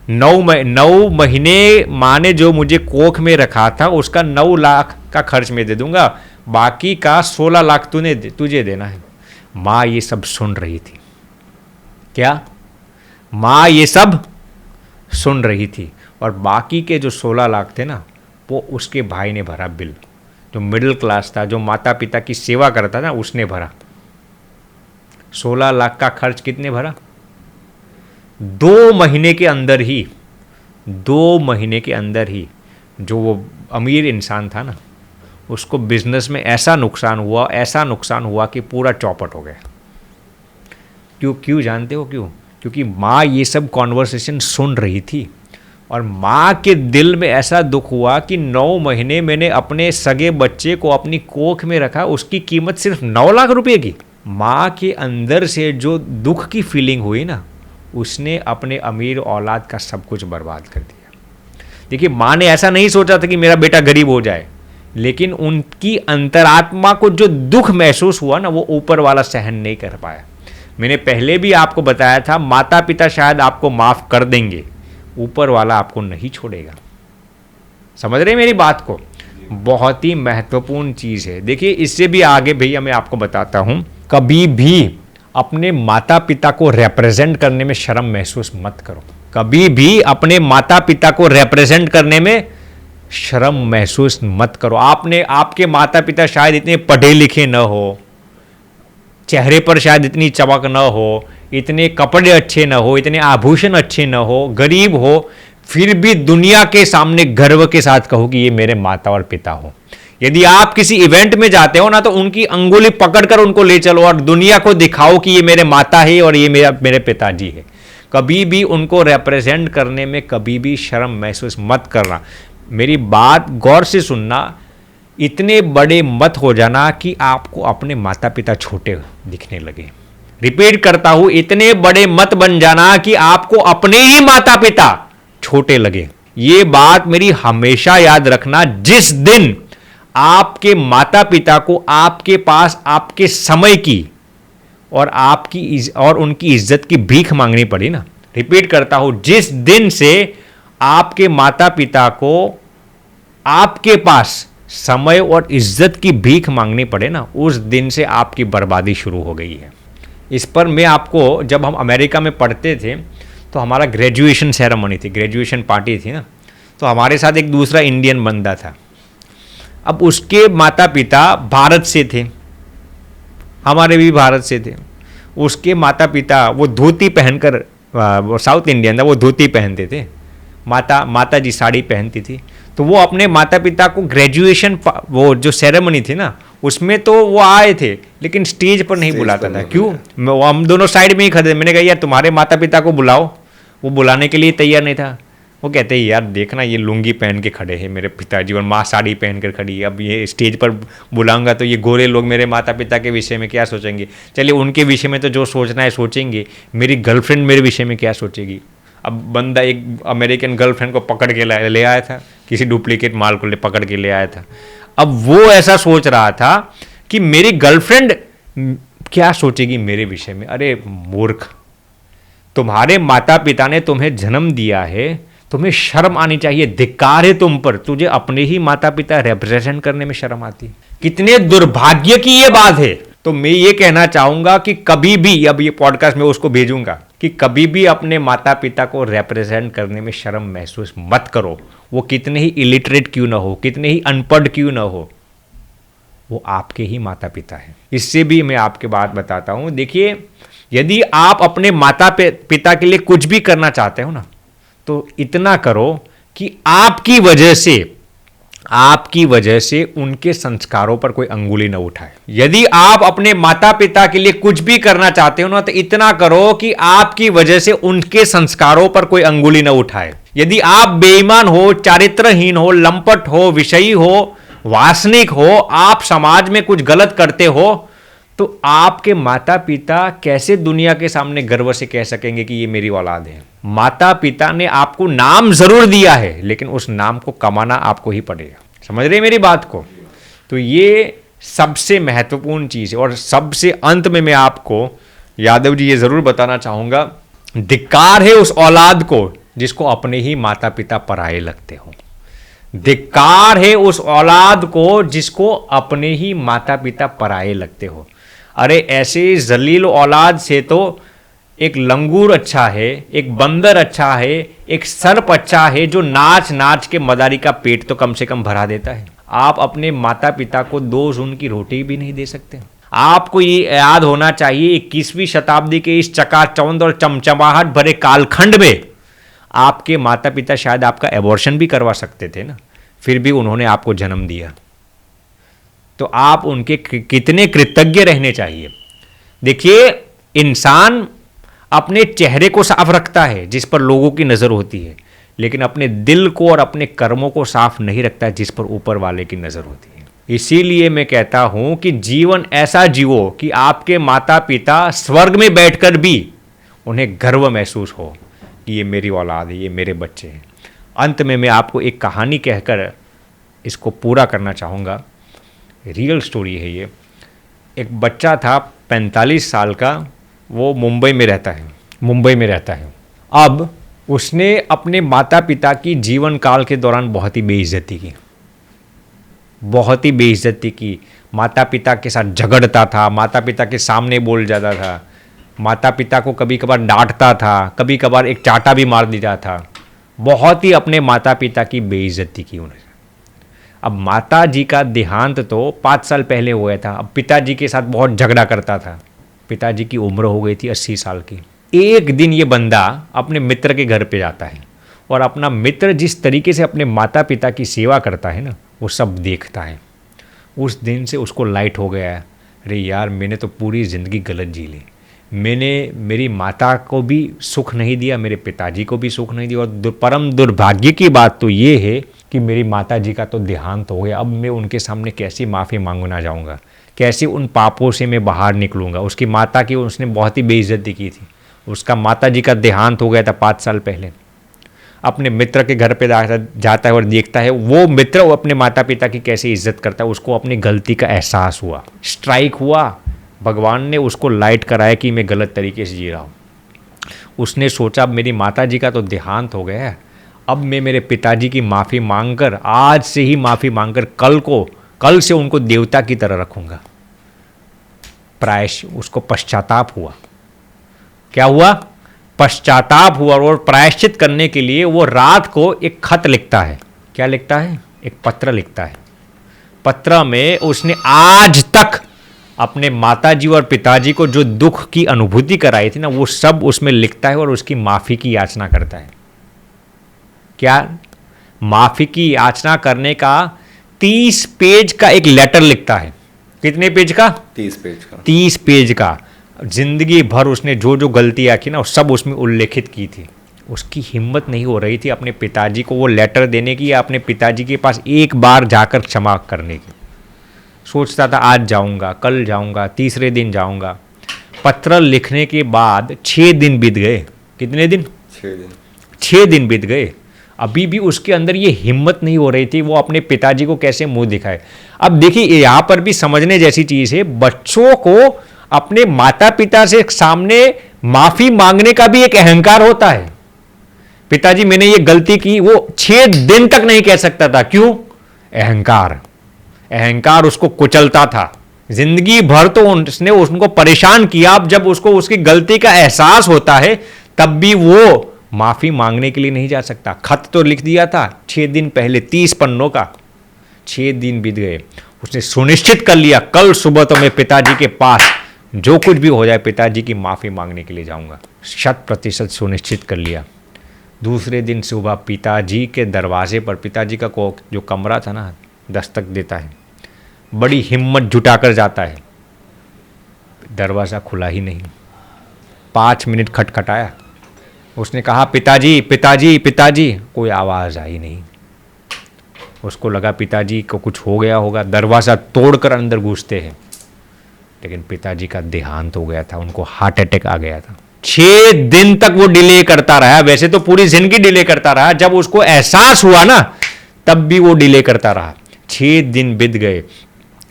9 महीने माँ ने जो मुझे कोख में रखा था, उसका 9 लाख का खर्च मैं दे दूंगा, बाकी का 16 लाख तुझे देना है। माँ ये सब सुन रही थी। क्या? माँ ये सब सुन रही थी और बाकी के जो 16 लाख थे ना, वो उसके भाई ने भरा बिल। जो मिडिल क्लास था, जो माता पिता की सेवा करता था, उसने भरा। 16 लाख का खर्च कितने भरा? 2 महीने के अंदर ही, 2 महीने के अंदर ही जो वो अमीर इंसान था ना, उसको बिजनेस में ऐसा नुकसान हुआ कि पूरा चौपट हो गया। क्यों जानते हो क्यों? क्योंकि माँ ये सब कॉन्वर्सेशन सुन रही थी और माँ के दिल में ऐसा दुख हुआ कि 9 महीने मैंने अपने सगे बच्चे को अपनी कोख में रखा, उसकी कीमत सिर्फ 9 लाख रुपए की। माँ के अंदर से जो दुख की फीलिंग हुई ना, उसने अपने अमीर औलाद का सब कुछ बर्बाद कर दिया। देखिए, माँ ने ऐसा नहीं सोचा था कि मेरा बेटा गरीब हो जाए, लेकिन उनकी अंतरात्मा को जो दुख महसूस हुआ ना, वो ऊपर वाला सहन नहीं कर पाया। मैंने पहले भी आपको बताया था, माता पिता शायद आपको माफ़ कर देंगे, ऊपर वाला आपको नहीं छोड़ेगा। समझ रहे मेरी बात को? बहुत ही महत्वपूर्ण चीज़ है। देखिए, इससे भी आगे भैया मैं आपको बताता हूँ, कभी भी अपने माता पिता को रिप्रेजेंट करने में शर्म महसूस मत करो। कभी भी अपने माता पिता को रिप्रेजेंट करने में शर्म महसूस मत करो। आपके माता पिता शायद इतने पढ़े लिखे न हो, चेहरे पर शायद इतनी चमक न हो, इतने कपड़े अच्छे न हो, इतने आभूषण अच्छे न हो, गरीब हो, फिर भी दुनिया के सामने गर्व के साथ कहो कि ये मेरे माता और पिता हो। यदि आप किसी इवेंट में जाते हो ना, तो उनकी अंगुली पकड़कर उनको ले चलो और दुनिया को दिखाओ कि ये मेरे माता है और ये मेरे पिताजी है। कभी भी उनको रिप्रेजेंट करने में कभी भी शर्म महसूस मत करना। मेरी बात गौर से सुनना, इतने बड़े मत हो जाना कि आपको अपने माता पिता छोटे दिखने लगे। रिपीट करता हूं, इतने बड़े मत बन जाना कि आपको अपने ही माता पिता छोटे लगे। ये बात मेरी हमेशा याद रखना। जिस दिन आपके माता पिता को आपके पास आपके समय की और उनकी इज्जत की भीख मांगनी पड़ी ना, रिपीट करता हूं, जिस दिन से आपके माता पिता को आपके पास समय और इज्जत की भीख मांगनी पड़े ना, उस दिन से आपकी बर्बादी शुरू हो गई है। इस पर मैं आपको, जब हम अमेरिका में पढ़ते थे तो हमारा ग्रेजुएशन सेरेमनी थी, ग्रेजुएशन पार्टी थी ना, तो हमारे साथ एक दूसरा इंडियन बंदा था। अब उसके माता पिता भारत से थे, हमारे भी भारत से थे। उसके माता पिता, वो धोती पहनकर, वो साउथ इंडियन था, वो धोती पहनते थे, माता जी साड़ी पहनती थी। तो वो अपने माता पिता को ग्रेजुएशन, वो जो सेरेमनी थी ना, उसमें तो वो आए थे लेकिन स्टेज पर नहीं बुलाता था। क्यों? हम दोनों साइड में ही खड़े थे। मैंने कहा यार तुम्हारे माता पिता को बुलाओ, वो बुलाने के लिए तैयार नहीं था। वो कहते हैं यार देखना ये लुंगी पहन के खड़े हैं मेरे पिताजी और माँ साड़ी पहन कर खड़ी है, अब ये स्टेज पर बुलाऊंगा तो ये गोरे लोग मेरे माता पिता के विषय में क्या सोचेंगे। चलिए उनके विषय में तो जो सोचना है सोचेंगे, मेरी गर्लफ्रेंड मेरे विषय में क्या सोचेगी। अब बंदा एक अमेरिकन गर्लफ्रेंड को पकड़ के ले आया था, किसी डुप्लीकेट माल को पकड़ के ले आया था। अब वो ऐसा सोच रहा था कि मेरी गर्लफ्रेंड क्या सोचेगी मेरे विषय में। अरे मूर्ख, तुम्हारे माता पिता ने तुम्हें जन्म दिया है, तुम्हें शर्म आनी चाहिए। धिक्कार है तुम पर, तुझे अपने ही माता पिता रिप्रेजेंट करने में शर्म आती। कितने दुर्भाग्य की ये बात है। तो मैं ये कहना चाहूंगा कि कभी भी, अब ये पॉडकास्ट में उसको भेजूंगा कि कभी भी अपने माता पिता को रिप्रेजेंट करने में शर्म महसूस मत करो। वो कितने ही इलिटरेट क्यों ना हो, कितने ही अनपढ़ क्यों ना हो, वो आपके ही माता पिता हैं। इससे भी मैं आपके बात बताता हूं। देखिए, यदि आप अपने माता पिता के लिए कुछ भी करना चाहते हो ना, तो इतना करो कि आपकी वजह से उनके संस्कारों पर कोई अंगुली न उठाए। यदि आप अपने माता पिता के लिए कुछ भी करना चाहते हो ना, तो इतना करो कि आपकी वजह से उनके संस्कारों पर कोई अंगुली न उठाए। यदि आप बेईमान हो, चारित्रहीन हो, लंपट हो, विषयी हो, वासनिक हो, आप समाज में कुछ गलत करते हो, तो आपके माता पिता कैसे दुनिया के सामने गर्व से कह सकेंगे कि ये मेरी औलाद है। माता पिता ने आपको नाम जरूर दिया है, लेकिन उस नाम को कमाना आपको ही पड़ेगा। समझ रहे मेरी बात को? तो ये सबसे महत्वपूर्ण चीज है। और सबसे अंत में मैं आपको यादव जी ये जरूर बताना चाहूंगा, धिक्कार है उस औलाद को जिसको अपने ही माता पिता पराये लगते हो। धिक्कार है उस औलाद को जिसको अपने ही माता पिता पराये लगते हो। अरे ऐसे जलील औलाद से तो एक लंगूर अच्छा है, एक बंदर अच्छा है, एक सर्प अच्छा है, जो नाच नाच के मदारी का पेट तो कम से कम भरा देता है। आप अपने माता पिता को 2 जून की रोटी भी नहीं दे सकते। आपको ये याद होना चाहिए, 21वीं शताब्दी के इस चकाचौंध और चमचमाहट भरे कालखंड में आपके माता पिता शायद आपका एबॉर्शन भी करवा सकते थे ना, फिर भी उन्होंने आपको जन्म दिया। तो आप उनके कितने कृतज्ञ रहने चाहिए। देखिए, इंसान अपने चेहरे को साफ रखता है जिस पर लोगों की नज़र होती है, लेकिन अपने दिल को और अपने कर्मों को साफ नहीं रखता जिस पर ऊपर वाले की नज़र होती है। इसीलिए मैं कहता हूं कि जीवन ऐसा जियो कि आपके माता पिता स्वर्ग में बैठकर भी उन्हें गर्व महसूस हो कि ये मेरी औलाद है, ये मेरे बच्चे हैं। अंत में मैं आपको एक कहानी कहकर इसको पूरा करना चाहूँगा। रियल स्टोरी है ये। एक बच्चा था 45 साल का, वो मुंबई में रहता है। अब उसने अपने माता पिता की जीवन काल के दौरान बहुत ही बेइज्जती की। माता पिता के साथ झगड़ता था, माता पिता के सामने बोल जाता था, माता पिता को कभी कभार डांटता था, कभी कभार एक चाटा भी मार देता था। बहुत ही अपने माता पिता की बेइज्जती की उन्होंने। अब माता जी का देहांत तो 5 साल पहले हुआ था। अब पिताजी के साथ बहुत झगड़ा करता था। पिताजी की उम्र हो गई थी 80 साल की। एक दिन ये बंदा अपने मित्र के घर पे जाता है और अपना मित्र जिस तरीके से अपने माता पिता की सेवा करता है ना, वो सब देखता है। उस दिन से उसको लाइट हो गया है, अरे यार मैंने तो पूरी ज़िंदगी गलत जी ली। मैंने मेरी माता को भी सुख नहीं दिया, मेरे पिताजी को भी सुख नहीं दिया, और परम दुर्भाग्य की बात तो ये है कि मेरी माता जी का तो देहांत हो गया। अब मैं उनके सामने कैसी माफ़ी मांगना जाऊंगा, कैसे उन पापों से मैं बाहर निकलूंगा। उसकी माता की उसने बहुत ही बेइज्जती की थी। उसका माता जी का देहांत हो गया था 5 साल पहले। अपने मित्र के घर पे जाता है और देखता है वो मित्र अपने माता पिता की कैसे इज्जत करता है। उसको अपनी गलती का एहसास हुआ, स्ट्राइक हुआ। भगवान ने उसको लाइट कराया कि मैं गलत तरीके से जी रहा हूँ। उसने सोचा मेरी माता जी का तो देहांत हो गया है, अब मैं मेरे पिताजी की माफ़ी मांगकर, आज से ही माफ़ी मांगकर कल से उनको देवता की तरह रखूँगा। उसको पश्चाताप हुआ। क्या हुआ? पश्चाताप हुआ। और प्रायश्चित करने के लिए वो रात को एक खत लिखता है। क्या लिखता है? एक पत्र लिखता है। पत्र में उसने आज तक अपने माताजी और पिताजी को जो दुख की अनुभूति कराई थी ना, वो सब उसमें लिखता है और उसकी माफ़ी की याचना करता है। क्या? माफ़ी की याचना करने का 30 पेज का एक लेटर लिखता है। कितने पेज का? 30 पेज का। 30 पेज का। जिंदगी भर उसने जो जो गलतियां की ना, वो सब उसमें उल्लेखित की थी। उसकी हिम्मत नहीं हो रही थी अपने पिताजी को वो लेटर देने की या अपने पिताजी के पास एक बार जाकर क्षमा करने की। सोचता था आज जाऊंगा, कल जाऊंगा, तीसरे दिन जाऊंगा। पत्र लिखने के बाद 6 दिन बीत गए। कितने दिन? 6 दिन बीत गए। अभी भी उसके अंदर ये हिम्मत नहीं हो रही थी वो अपने पिताजी को कैसे मुंह दिखाए। अब देखिए, यहाँ पर भी समझने जैसी चीज़ है। बच्चों को अपने माता पिता से सामने माफ़ी मांगने का भी एक अहंकार होता है। पिताजी मैंने ये गलती की, वो 6 दिन तक नहीं कह सकता था। क्यों? अहंकार उसको कुचलता था। जिंदगी भर तो उसने उनको परेशान किया। अब जब उसको उसकी गलती का एहसास होता है तब भी वो माफ़ी मांगने के लिए नहीं जा सकता। खत तो लिख दिया था 6 दिन पहले, 30 पन्नों का। 6 दिन बीत गए। उसने सुनिश्चित कर लिया कल सुबह तो मैं पिताजी के पास जो कुछ भी हो जाए पिताजी की माफ़ी मांगने के लिए जाऊंगा। 100% सुनिश्चित कर लिया। दूसरे दिन सुबह पिताजी के दरवाजे पर, पिताजी का जो कमरा था ना, दस्तक देता है। बड़ी हिम्मत जुटाकर जाता है। दरवाज़ा खुला ही नहीं। 5 मिनट खटखटाया। उसने कहा पिताजी पिताजी पिताजी, कोई आवाज़ आई नहीं। उसको लगा पिताजी को कुछ हो गया होगा। दरवाज़ा तोड़कर अंदर घुसते हैं, लेकिन पिताजी का देहांत हो गया था। उनको हार्ट अटैक आ गया था। 6 दिन तक वो डिले करता रहा। वैसे तो पूरी जिंदगी डिले करता रहा। जब उसको एहसास हुआ ना, तब भी वो डिले करता रहा। 6 दिन बीत गए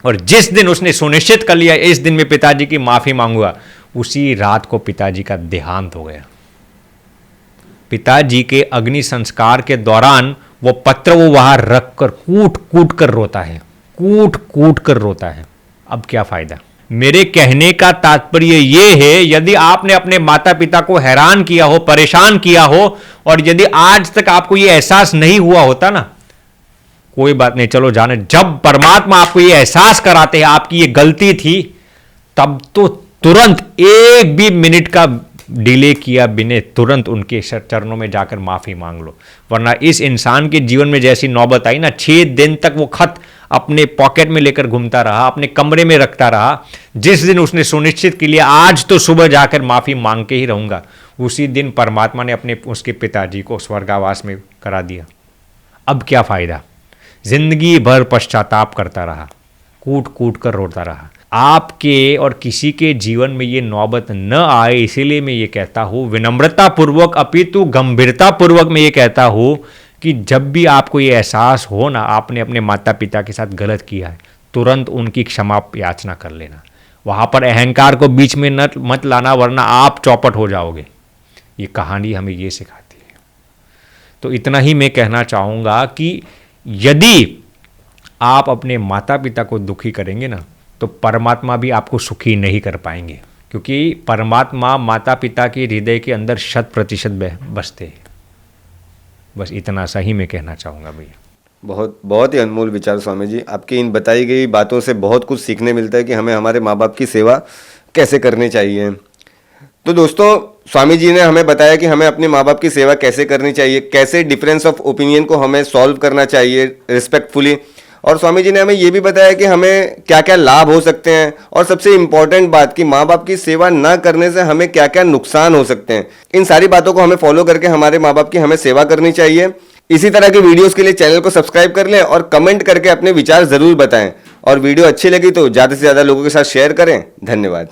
और जिस दिन उसने सुनिश्चित कर लिया इस दिन में पिताजी की माफ़ी मांगूंगा, उसी रात को पिताजी का देहांत हो गया। पिताजी के अग्नि संस्कार के दौरान वो पत्र वो वहां रखकर कूट कूट कर रोता है। कूट कूट कर रोता है। अब क्या फायदा? मेरे कहने का तात्पर्य ये है, यदि आपने अपने माता पिता को हैरान किया हो, परेशान किया हो, और यदि आज तक आपको ये एहसास नहीं हुआ होता ना, कोई बात नहीं, चलो जाने। जब परमात्मा आपको ये एहसास कराते हैं आपकी ये गलती थी, तब तो तुरंत एक भी मिनट का डिले किया बिना तुरंत उनके चरणों में जाकर माफ़ी मांग लो। वरना इस इंसान के जीवन में जैसी नौबत आई ना, 6 दिन तक वो खत अपने पॉकेट में लेकर घूमता रहा, अपने कमरे में रखता रहा। जिस दिन उसने सुनिश्चित के लिए आज तो सुबह जाकर माफ़ी मांग के ही रहूँगा, उसी दिन परमात्मा ने उसके पिताजी को स्वर्गावास में करा दिया। अब क्या फ़ायदा? जिंदगी भर पश्चाताप करता रहा, कूट कूट कर रोता रहा। आपके और किसी के जीवन में ये नौबत न आए, इसीलिए मैं ये कहता हूँ, विनम्रतापूर्वक अपितु गंभीरतापूर्वक मैं ये कहता हूँ कि जब भी आपको ये एहसास हो ना आपने अपने माता पिता के साथ गलत किया है, तुरंत उनकी क्षमा याचना कर लेना। वहाँ पर अहंकार को बीच में मत लाना, वरना आप चौपट हो जाओगे। ये कहानी हमें ये सिखाती है। तो इतना ही मैं कहना चाहूँगा कि यदि आप अपने माता पिता को दुखी करेंगे ना, तो परमात्मा भी आपको सुखी नहीं कर पाएंगे, क्योंकि परमात्मा माता पिता के हृदय के अंदर 100% बसते हैं। बस इतना सा ही मैं कहना चाहूँगा भैया। बहुत ही अनमोल विचार स्वामी जी। आपकी इन बताई गई बातों से बहुत कुछ सीखने मिलता है कि हमें हमारे माँ बाप की सेवा कैसे करनी चाहिए। तो दोस्तों, स्वामी जी ने हमें बताया कि हमें अपने माँ बाप की सेवा कैसे करनी चाहिए, कैसे डिफरेंस ऑफ ओपिनियन को हमें सॉल्व करना चाहिए रिस्पेक्टफुली, और स्वामी जी ने हमें ये भी बताया कि हमें क्या क्या लाभ हो सकते हैं, और सबसे इम्पॉर्टेंट बात कि माँ बाप की सेवा न करने से हमें क्या क्या नुकसान हो सकते हैं। इन सारी बातों को हमें फॉलो करके हमारे माँ बाप की हमें सेवा करनी चाहिए। इसी तरह के वीडियोस के लिए चैनल को सब्सक्राइब कर लें और कमेंट करके अपने विचार ज़रूर बताएं, और वीडियो अच्छी लगी तो ज़्यादा से ज़्यादा लोगों के साथ शेयर करें। धन्यवाद।